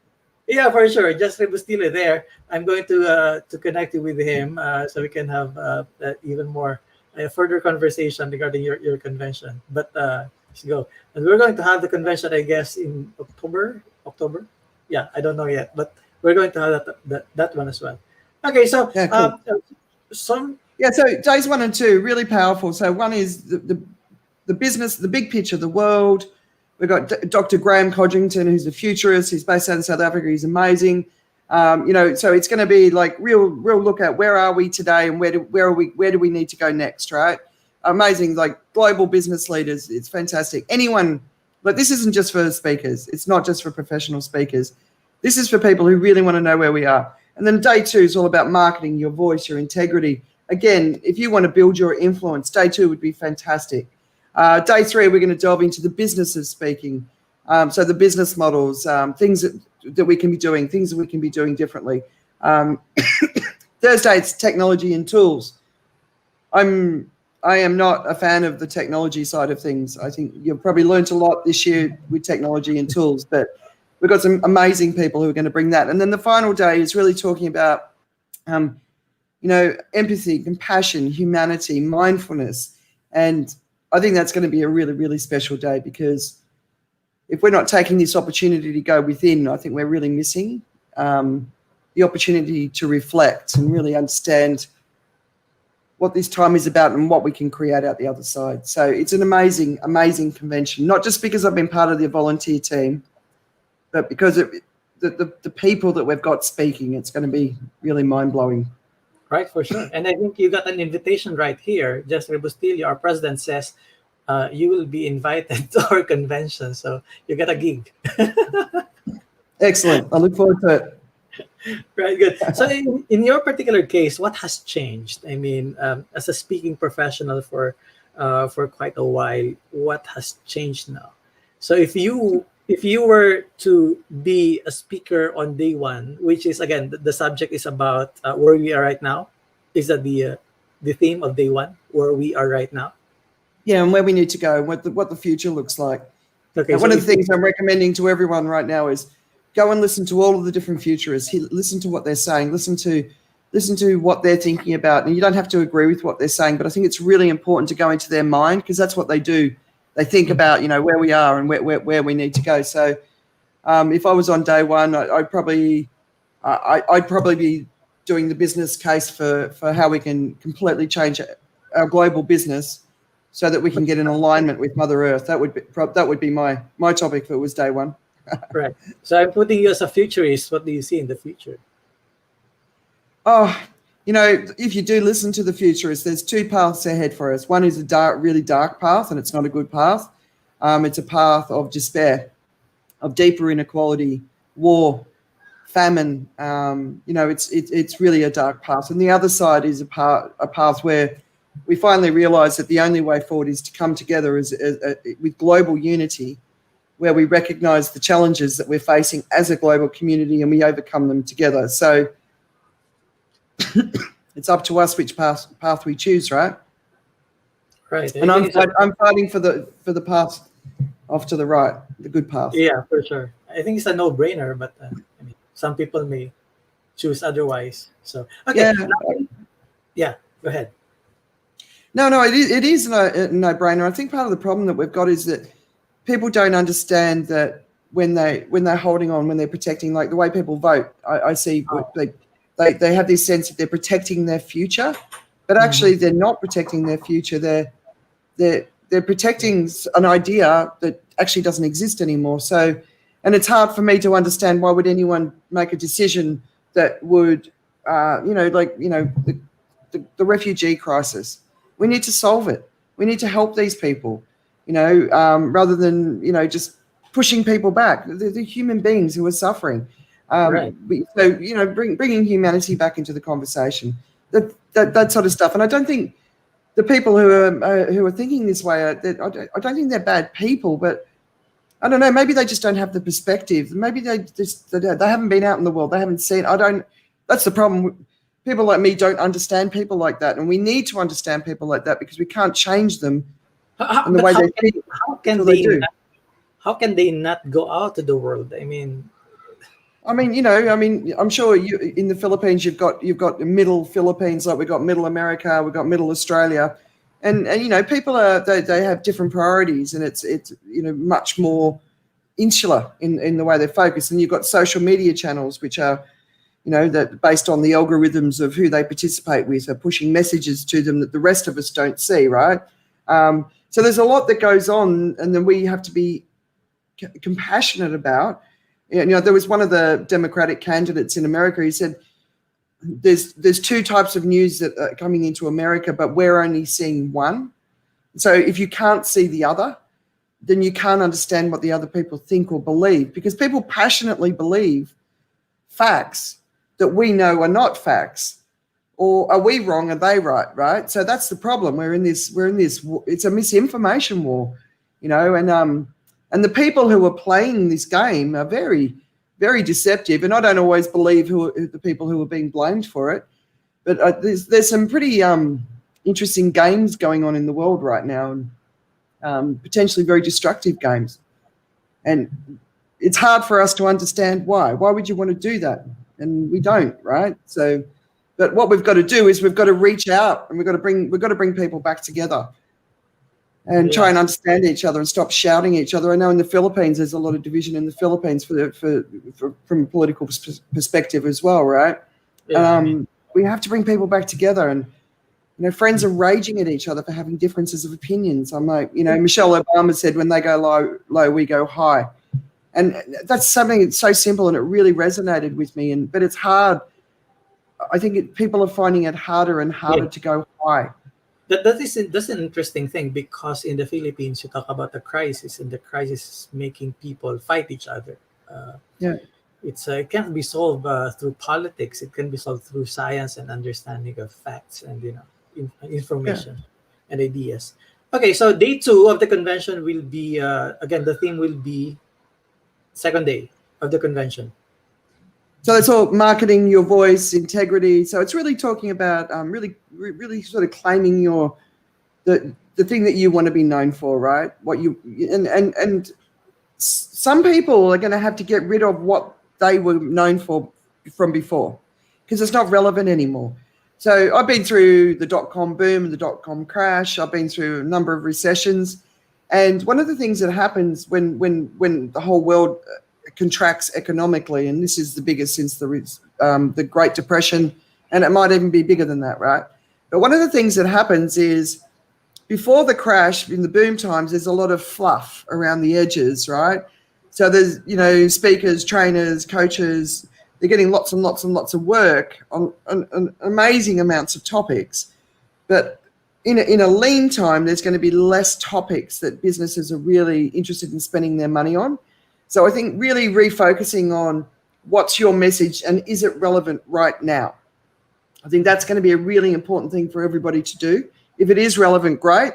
yeah, for sure. Jessica Bustillo there. I'm going to connect you with him so we can have even more further conversation regarding your convention. But let's go. And we're going to have the convention, I guess, in October. Yeah, I don't know yet, but we're going to have that one as well. Okay, so Yeah, cool. some Yeah, so days 1 and 2, really powerful. So one is the business, the big picture, the world. We've got Dr. Graham Codrington, who's a futurist. He's based out of South Africa. He's amazing. So it's going to be like real look at where are we today and where do we need to go next, right? Amazing, like global business leaders. It's fantastic. Anyone, but this isn't just for speakers. It's not just for professional speakers. This is for people who really want to know where we are. And then day 2 is all about marketing, your voice, your integrity. Again, if you want to build your influence, day 2 would be fantastic. Day 3, we're going to delve into the business of speaking. So the business models, things that we can be doing, things that we can be doing differently. Thursday, it's technology and tools. I am not a fan of the technology side of things. I think you've probably learned a lot this year with technology and tools, but we've got some amazing people who are going to bring that. And then the final day is really talking about, empathy, compassion, humanity, mindfulness. And I think that's going to be a really, really special day, because if we're not taking this opportunity to go within, I think we're really missing the opportunity to reflect and really understand what this time is about and what we can create out the other side. So it's an amazing, amazing convention, not just because I've been part of the volunteer team, but because the people that we've got speaking, it's going to be really mind-blowing. right, for sure. And I think you got an invitation right here. Jessica Bustillo, our president, says you will be invited to our convention, so you get a gig. Excellent. I look forward to it. Right, good. So in your particular case, what has changed? I mean, as a speaking professional for quite a while, what has changed now? So if you were to be a speaker on day 1, which is again the subject is about where we are right now, is that the theme of day 1, where we are right now? Yeah, and where we need to go, what the future looks like. Okay. And one of the things I'm recommending to everyone right now is go and listen to all of the different futurists. Listen to what they're saying. Listen to what they're thinking about. And you don't have to agree with what they're saying, but I think it's really important to go into their mind, because that's what they do. They think about, where we are and where we need to go. So if I was on day 1, I'd probably be doing the business case for how we can completely change our global business so that we can get in alignment with Mother Earth. That would be my topic if it was day 1. Right. So I'm putting you as a futurist. What do you see in the future? Oh, if you do listen to the futurists, there's 2 paths ahead for us. One is a really dark path, and it's not a good path. It's a path of despair, of deeper inequality, war, famine. It's really a dark path. And the other side is a path where we finally realize that the only way forward is to come together with global unity, where we recognize the challenges that we're facing as a global community and we overcome them together. So It's up to us which path we choose, right? Right. And I'm fighting for the path off to the right, the good path. Yeah, for sure. I think it's a no-brainer, but I mean, some people may choose otherwise. So okay, Yeah. go ahead. No, it is a no-brainer. I think part of the problem that we've got is that people don't understand that when they're holding on, when they're protecting, like the way people vote, I see they have this sense that they're protecting their future, but actually they're not protecting their future. They're protecting an idea that actually doesn't exist anymore. So, and it's hard for me to understand why would anyone make a decision that would, the refugee crisis. We need to solve it. We need to help these people, rather than, just pushing people back. They're human beings who are suffering. Right. So, bringing humanity back into the conversation, that sort of stuff. And I don't think the people who are thinking this way, I don't think they're bad people, but I don't know, maybe they just don't have the perspective. Maybe they haven't been out in the world. They haven't seen. That's the problem. People like me don't understand people like that, and we need to understand people like that because we can't change them in the way they think. How can they not go out to the world? I mean, I'm sure you in the Philippines you've got middle Philippines, like we've got middle America, we've got middle Australia, and people they have different priorities, and it's much more insular in the way they're focused. And you've got social media channels which are that based on the algorithms of who they participate with are pushing messages to them that the rest of us don't see, right? So there's a lot that goes on, and then we have to be compassionate about. There was one of the Democratic candidates in America who said there's two types of news that are coming into America, but we're only seeing one. So if you can't see the other, then you can't understand what the other people think or believe, because people passionately believe facts that we know are not facts. Or are we wrong? Are they right? Right. So that's the problem. We're in this. It's a misinformation war, and the people who are playing this game are very, very deceptive. And I don't always believe who the people who are being blamed for it. But there's some pretty interesting games going on in the world right now, and potentially very destructive games. And it's hard for us to understand why. Why would you want to do that? And we don't, right? So, but what we've got to do is we've got to reach out, and we've got to bring people back together and try and understand each other and stop shouting at each other. I know in the Philippines there's a lot of division in the Philippines from a political perspective as well, right? We have to bring people back together, and friends are raging at each other for having differences of opinions. I'm like, Michelle Obama said, when they go low, we go high. And that's something that's so simple, and it really resonated with me. But it's hard. I think people are finding it harder and harder to go high. That's an interesting thing, because in the Philippines you talk about the crisis, and the crisis is making people fight each other. It can't be solved through politics. It can be solved through science and understanding of facts and information and ideas. Okay, so day 2 of the convention will be again, the theme will be second day of the convention. So it's all marketing your voice, integrity. So it's really talking about really sort of claiming the thing that you want to be known for, right? What you and some people are going to have to get rid of what they were known for from before, because it's not relevant anymore. So I've been through the .com boom and the .com crash. I've been through a number of recessions, and one of the things that happens when the whole world contracts economically, and this is the biggest since the Great Depression, and it might even be bigger than that, right? But one of the things that happens is, before the crash, in the boom times, there's a lot of fluff around the edges, right? So there's, speakers, trainers, coaches, they're getting lots and lots and lots of work on amazing amounts of topics. But in a lean time, there's going to be less topics that businesses are really interested in spending their money on. So I think really refocusing on what's your message and is it relevant right now? I think that's going to be a really important thing for everybody to do. If it is relevant, great.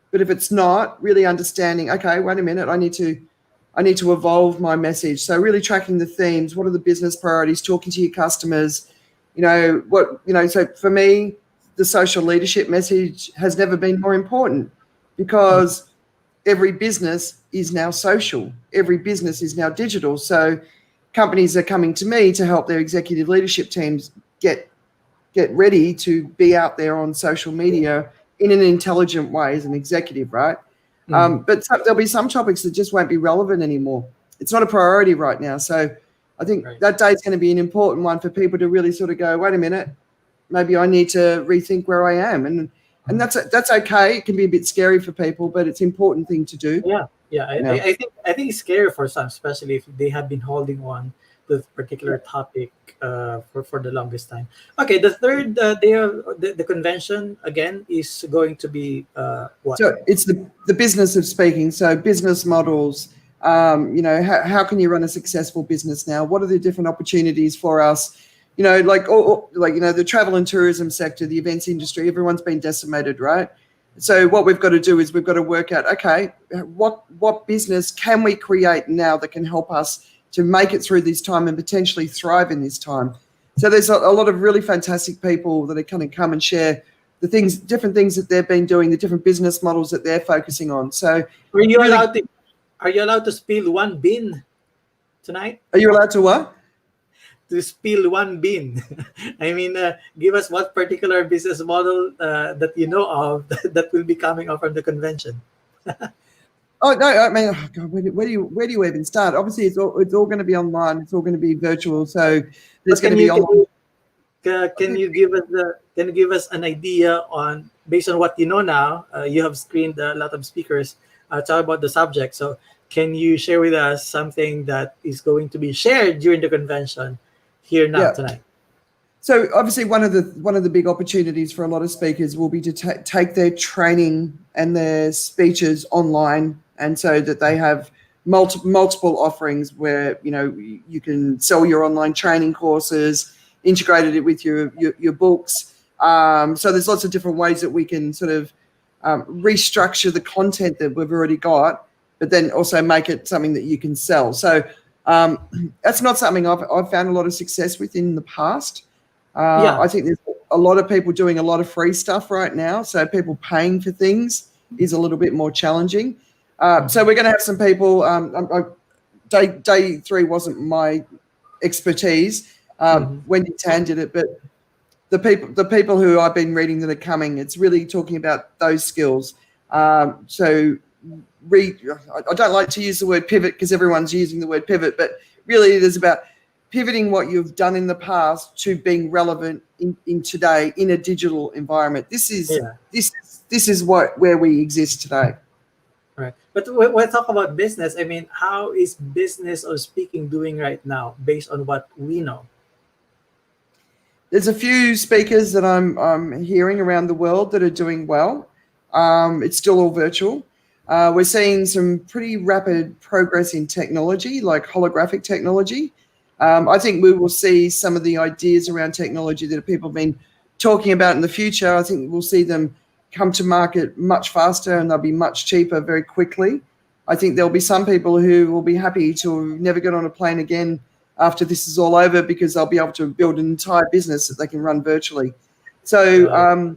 But if it's not, really understanding, okay, wait a minute, I need to evolve my message. So really tracking the themes. What are the business priorities? Talking to your customers, So for me, the social leadership message has never been more important, because every business is now social. Every business is now digital. So companies are coming to me to help their executive leadership teams get ready to be out there on social media in an intelligent way as an executive, right? But there'll be some topics that just won't be relevant anymore. It's not a priority right now. So I think that day is going to be an important one for people to really sort of go, wait a minute, maybe I need to rethink where I am. And that's okay. It can be a bit scary for people, but it's an important thing to do. I think it's scary for some, especially if they have been holding on to the particular topic for the longest time. Okay, the third day of the convention again is going to be what? So it's the business of speaking. So business models. How can you run a successful business now? What are the different opportunities for us? The travel and tourism sector, the events industry, everyone's been decimated, right? So what we've got to do is we've got to work out, okay, what business can we create now that can help us to make it through this time and potentially thrive in this time? So there's a lot of really fantastic people that are going to come and share the things, different things that they've been doing, the different business models that they're focusing on. So are you allowed to spill one bean tonight? Are you allowed to what? To spill one bean. I mean, give us what particular business model that you know of that will be coming up from the convention. Oh no! I mean, oh God, where do you even start? Obviously, it's all going to be online. It's all going to be virtual. So there's going to be online. Can you give us an idea on, based on what you know now? You have screened a lot of speakers talk about the subject. So can you share with us something that is going to be shared during the convention here now tonight? So obviously one of the big opportunities for a lot of speakers will be to take their training and their speeches online, and so that they have multiple offerings where you can sell your online training courses, integrated it with your books. So there's lots of different ways that we can sort of restructure the content that we've already got, but then also make it something that you can sell. So that's not something I've found a lot of success with in the past. I think there's a lot of people doing a lot of free stuff right now. So people paying for things is a little bit more challenging. So we're going to have some people. Day 3 wasn't my expertise. Wendy Tan did it, but the people who I've been reading that are coming, it's really talking about those skills. I don't like to use the word pivot because everyone's using the word pivot, but really it is about pivoting what you've done in the past to being relevant in today in a digital environment. This is where we exist today. Right. But when I talk about business, I mean, how is business or speaking doing right now based on what we know? There's a few speakers that I'm hearing around the world that are doing well. It's still all virtual. We're seeing some pretty rapid progress in technology, like holographic technology. I think we will see some of the ideas around technology that people have been talking about in the future. I think we'll see them come to market much faster, and they'll be much cheaper very quickly. I think there'll be some people who will be happy to never get on a plane again after this is all over, because they'll be able to build an entire business that they can run virtually. So,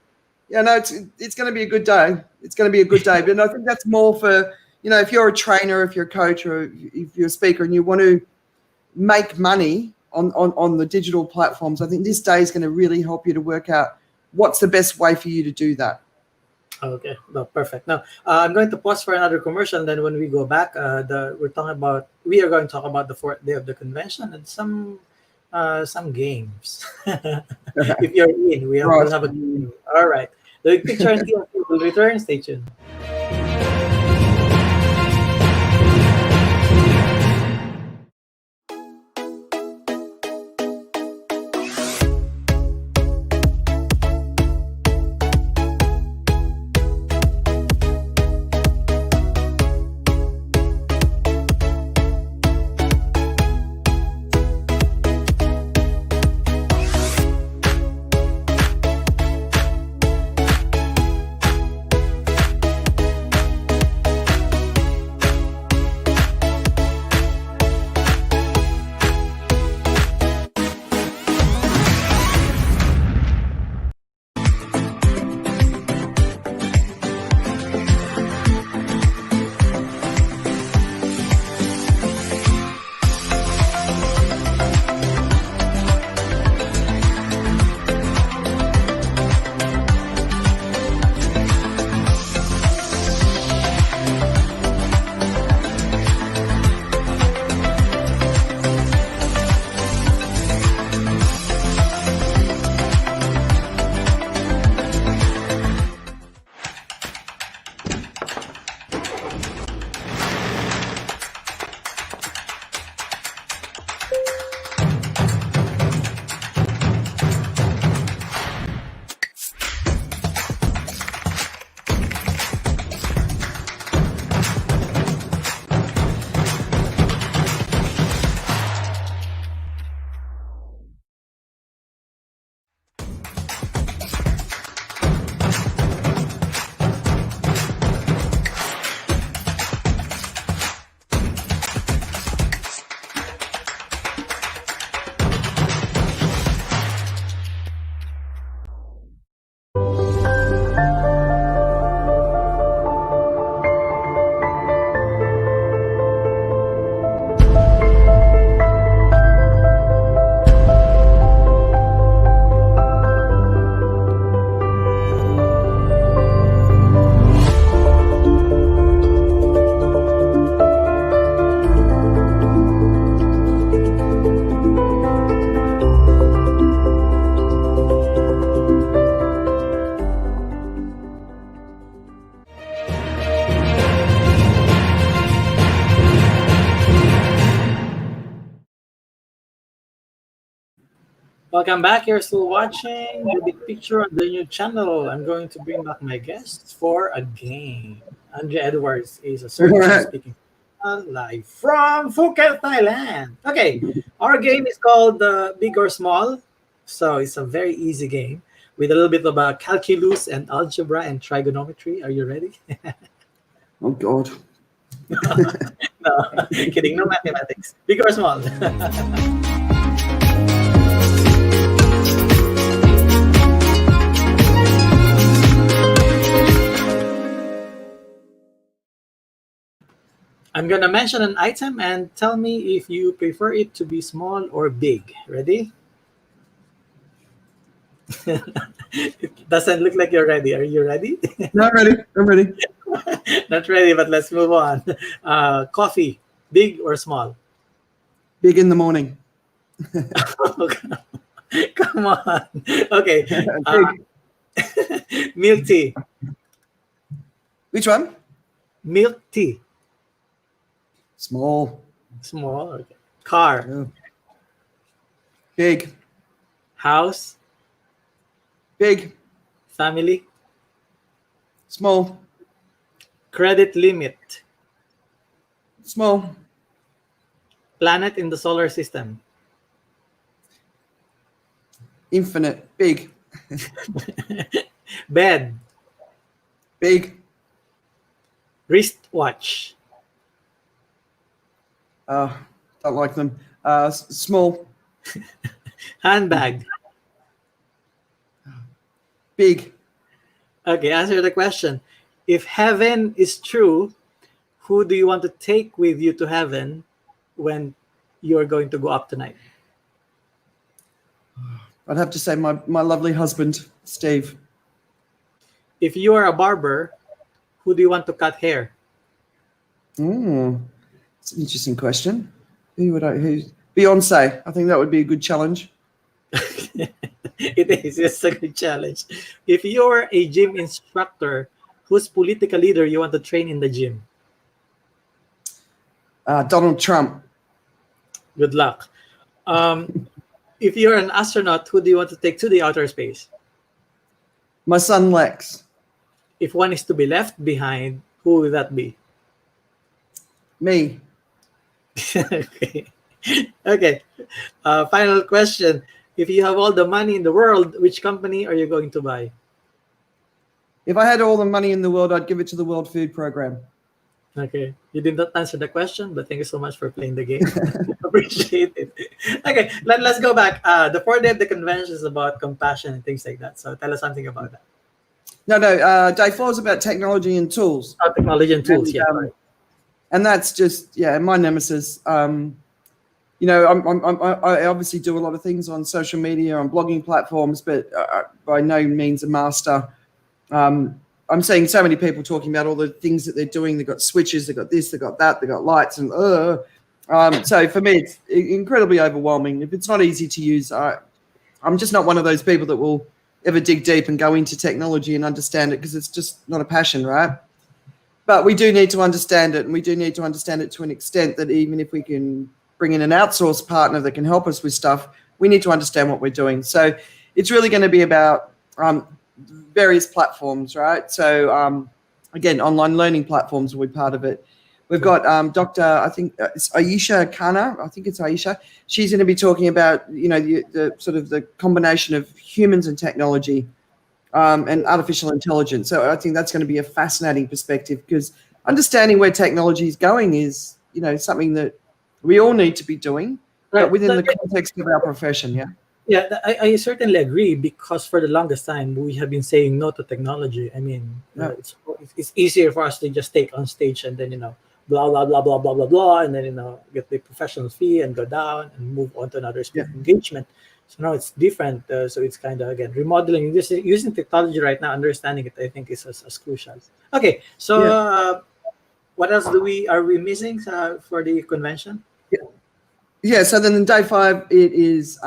it's going to be a good day. It's going to be a good day. But I think that's more for, if you're a trainer, if you're a coach, or if you're a speaker and you want to make money on the digital platforms, I think this day is going to really help you to work out what's the best way for you to do that. Okay, no, perfect. Now I'm going to pause for another commercial. And then when we go back, we are going to talk about the 4th day of the convention and some games. If you're in, we'll have a game. All right. The picture and will return. Stay tuned. Welcome back. You're still watching the big picture on the new channel. I'm going to bring back my guests for a game. Andrea Edwards is a certified speaking live from Phuket, Thailand. Okay, our game is called Big or Small. So it's a very easy game with a little bit of calculus and algebra and trigonometry. Are you ready? Oh God. No, kidding. No mathematics. Big or small? I'm gonna mention an item and tell me if you prefer it to be small or big. Ready? It doesn't look like you're ready. Are you ready? No, I'm ready. I'm ready. Not ready, but let's move on. Coffee, big or small? Big in the morning. Come on. Okay. Big. Milk tea. Which one? Milk tea. Small. Small. Okay. Car. Yeah. Big. House. Big. Family. Small. Credit limit. Small. Planet in the solar system. Infinite. Big. Bed. Big. Wristwatch. Don't like them. Small. Handbag. Big. Okay, answer the question. If heaven is true, who do you want to take with you to heaven when you're going to go up tonight? I'd have to say my lovely husband, Steve. If you are a barber, who do you want to cut hair? It's an interesting question. Who? Beyonce. I think that would be a good challenge. It is. It's a good challenge. If you're a gym instructor, whose political leader you want to train in the gym? Donald Trump. Good luck. If you're an astronaut, who do you want to take to the outer space? My son, Lex. If one is to be left behind, who will that be? Me. Okay. Okay. Final question. If you have all the money in the world, which company are you going to buy? If I had all the money in the world, I'd give it to the World Food Program. Okay. You did not answer the question, but thank you so much for playing the game. Appreciate it. Okay, let's go back. The 4 day of the convention is about compassion and things like that. So tell us something about that. No. Day 4 is about technology and tools. Oh, technology and tools, yeah. And that's just, my nemesis. I obviously do a lot of things on social media, on blogging platforms, but by no means a master. I'm seeing so many people talking about all the things that they're doing. They've got switches, they've got this, they've got that, they've got lights, and so for me, it's incredibly overwhelming. If it's not easy to use, I'm just not one of those people that will ever dig deep and go into technology and understand it, because it's just not a passion, right? But we do need to understand it, and we do need to understand it to an extent that even if we can bring in an outsourced partner that can help us with stuff, we need to understand what we're doing. So it's really going to be about various platforms, right? So again, online learning platforms will be part of it. We've got Dr. I think it's Aisha Khanna. I think it's Aisha. She's going to be talking about, the sort of the combination of humans and technology and artificial intelligence. So I think that's going to be a fascinating perspective, because understanding where technology is going is, something that we all need to be doing, but within the context of our profession, yeah. Yeah, I certainly agree, because for the longest time we have been saying no to technology. I mean, it's easier for us to just take on stage and then blah blah blah blah blah blah blah, and then get the professional fee and go down and move on to another speaking engagement. So now it's different. So it's kind of again remodeling. Just using technology right now, understanding it, I think is as crucial. Okay, so what else are we missing for the convention? Yeah. So then in day 5, it is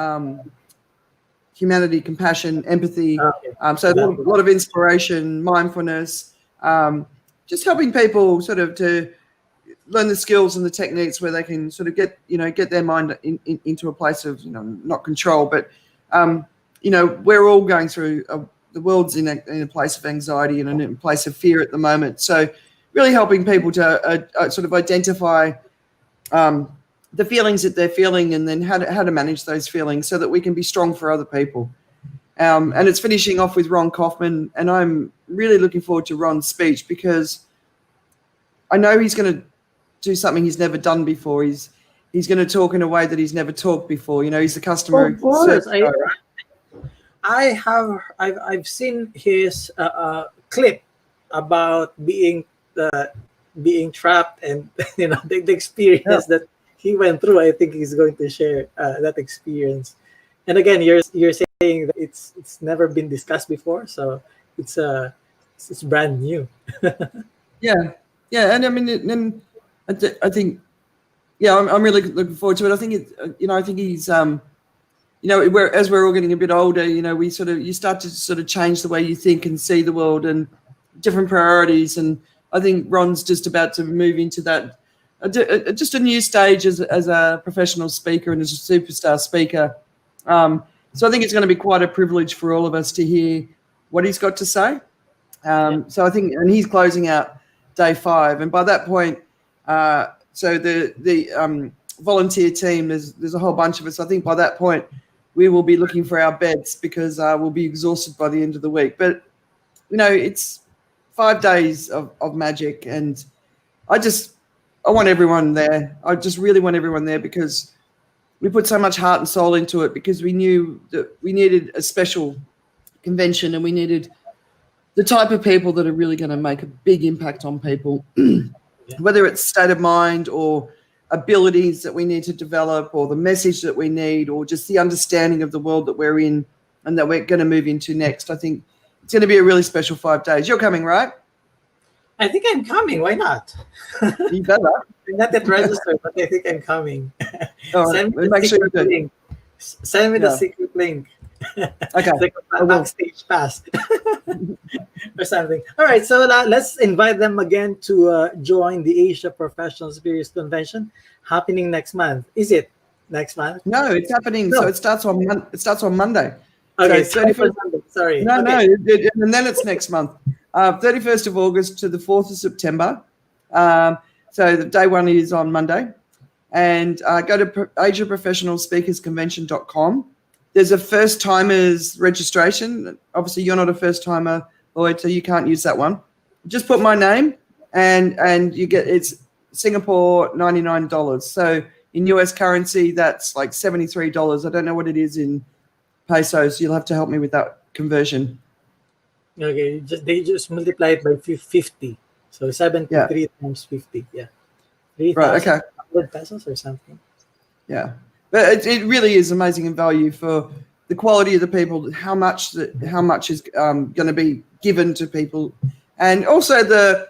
humanity, compassion, empathy. Okay. So a lot of inspiration, mindfulness, just helping people sort of to learn the skills and the techniques where they can sort of get their mind into a place of, not control, but we're all going through the world's in a place of anxiety and in a place of fear at the moment. So really helping people to sort of identify the feelings that they're feeling, and then how to manage those feelings so that we can be strong for other people. And it's finishing off with Ron Kaufman, and I'm really looking forward to Ron's speech because I know he's going to do something he's never done before. He's going to talk in a way that he's never talked before. He's the customer. Of course, I've seen his clip about being trapped, and the experience that he went through. I think he's going to share that experience. And again, you're saying that it's never been discussed before, so it's brand new. Yeah, and I mean, I think, I'm really looking forward to it. I think I think he's as we're all getting a bit older, you start to sort of change the way you think and see the world and different priorities. And I think Ron's just about to move into that, just a new stage as a professional speaker and as a superstar speaker. So I think it's going to be quite a privilege for all of us to hear what he's got to say. So I think, and he's closing out day 5, and by that point, so the volunteer team, there's a whole bunch of us. I think by that point, we will be looking for our beds because we'll be exhausted by the end of the week. But it's 5 days of magic, and I want everyone there. I just really want everyone there because we put so much heart and soul into it, because we knew that we needed a special convention, and we needed the type of people that are really going to make a big impact on people, whether it's state of mind or abilities that we need to develop, or the message that we need, or just the understanding of the world that we're in and that we're going to move into next. I think it's going to be a really special 5 days. You're coming, right? I think I'm coming. Why not? You better. I'm not yet registered, but I think I'm coming. All right. Make sure you do. Link. Send me the secret link. Okay. Like a backstage pass or something. All right, so let's invite them again to join the Asia Professional Speakers Convention happening next month. Is it next month? No, it's happening. No. So it starts on Monday. Okay, so 31st Monday. Sorry. No, okay. no, and then it's next month. 31st of August to the 4th of September. So the day 1 is on Monday. And go to AsiaProfessionalSpeakersConvention.com. There's a first-timers registration. Obviously, you're not a first-timer, Lloyd, so you can't use that one. Just put my name, and you get, it's Singapore $99. So in US currency, that's like $73. I don't know what it is in pesos. You'll have to help me with that conversion. Okay, they just multiply it by 50. So 73 times 50. Yeah. 3,000 right, okay. pesos or something. Yeah. But it really is amazing in value for the quality of the people, how much is going to be given to people, and also the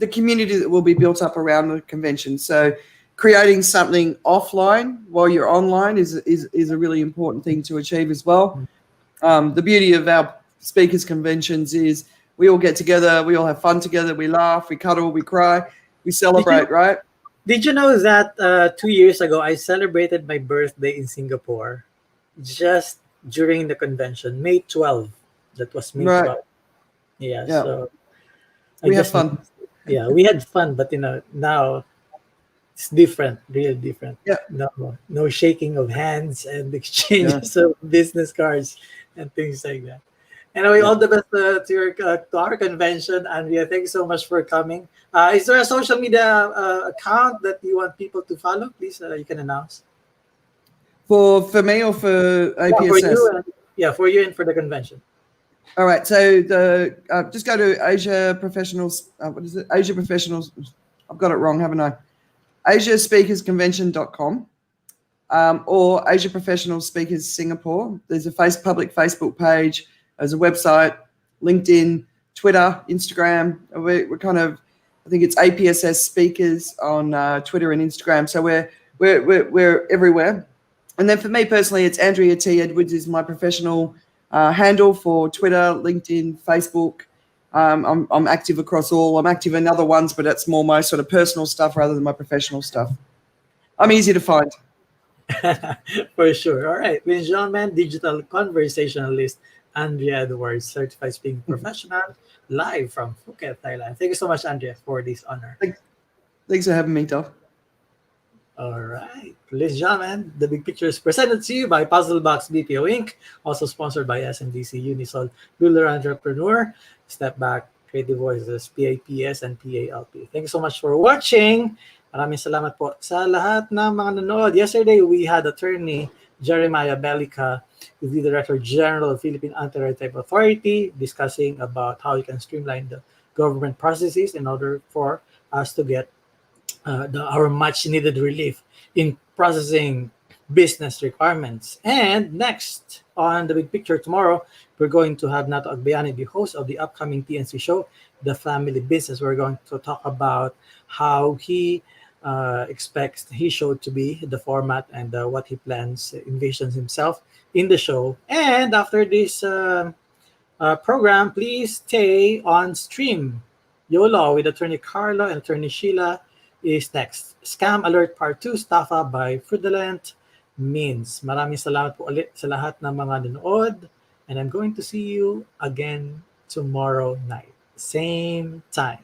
community that will be built up around the convention. So creating something offline while you're online is a really important thing to achieve as well. The beauty of our speakers conventions is we all get together, we all have fun together, we laugh, we cuddle, we cry, we celebrate, right? Did you know that 2 years ago I celebrated my birthday in Singapore just during the convention, May 12. That was May 12. Yeah, so we have fun. Yeah, we had fun, but now it's different, really different. Yeah. No shaking of hands and exchanges of business cards and things like that. Anyway, all the best to our convention, Andrea. Thank you so much for coming. Is there a social media account that you want people to follow? Please, you can announce. For me or for APSS? For you and for the convention. All right. So just go to Asia Professionals. What is it? Asia Professionals. I've got it wrong, haven't I? AsiaSpeakersConvention.com or Asia Professional Speakers Singapore. There's a public Facebook page. There's a website, LinkedIn, Twitter, Instagram. We're kind of, I think it's APSS Speakers on Twitter and Instagram. So we're everywhere. And then for me personally, it's Andrea T. Edwards is my professional handle for Twitter, LinkedIn, Facebook. I'm active across all. I'm active in other ones, but that's more my sort of personal stuff rather than my professional stuff. I'm easy to find. For sure. All right. Ladies and gentlemen, digital conversationalist Andrea Edwards, certified speaking professional, live from Phuket, Thailand. Thank you so much, Andrea, for this honor. Thanks for having me, Duff. All right. Ladies and gentlemen, the big picture is presented to you by Puzzlebox BPO Inc., also sponsored by SMDC Unisol Ruler Entrepreneur, Step Back, Creative Voices, PAPS, and PALP. Thank you so much for watching. Maraming salamat po sa lahat ng mga nanood. Yesterday, we had attorney Jeremiah Bellica, the Director General of Philippine Anti-Type Authority, discussing about how you can streamline the government processes in order for us to get our much needed relief in processing business requirements. And next on the big picture tomorrow, we're going to have Nato Agbayani, the host of the upcoming TNC show, The Family Business. We're going to talk about how he expects his show to be, the format, and what he plans, envisions himself in the show. And after this program, please stay on stream. YOLO with Attorney Carlo and Attorney Sheila is next. Scam Alert Part 2, Staffa by Fraudulent Means. Maraming salamat po ulit sa lahat ng mga nanood. And I'm going to see you again tomorrow night. Same time.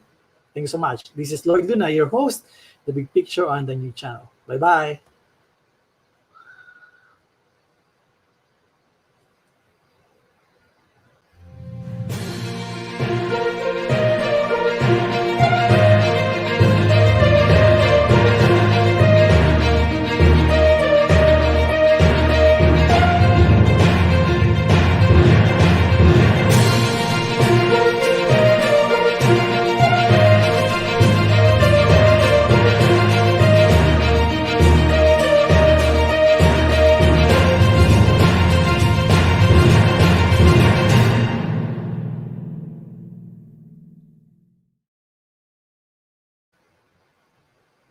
Thank you so much. This is Lloyd Luna, your host, The Big Picture on the new channel. Bye-bye.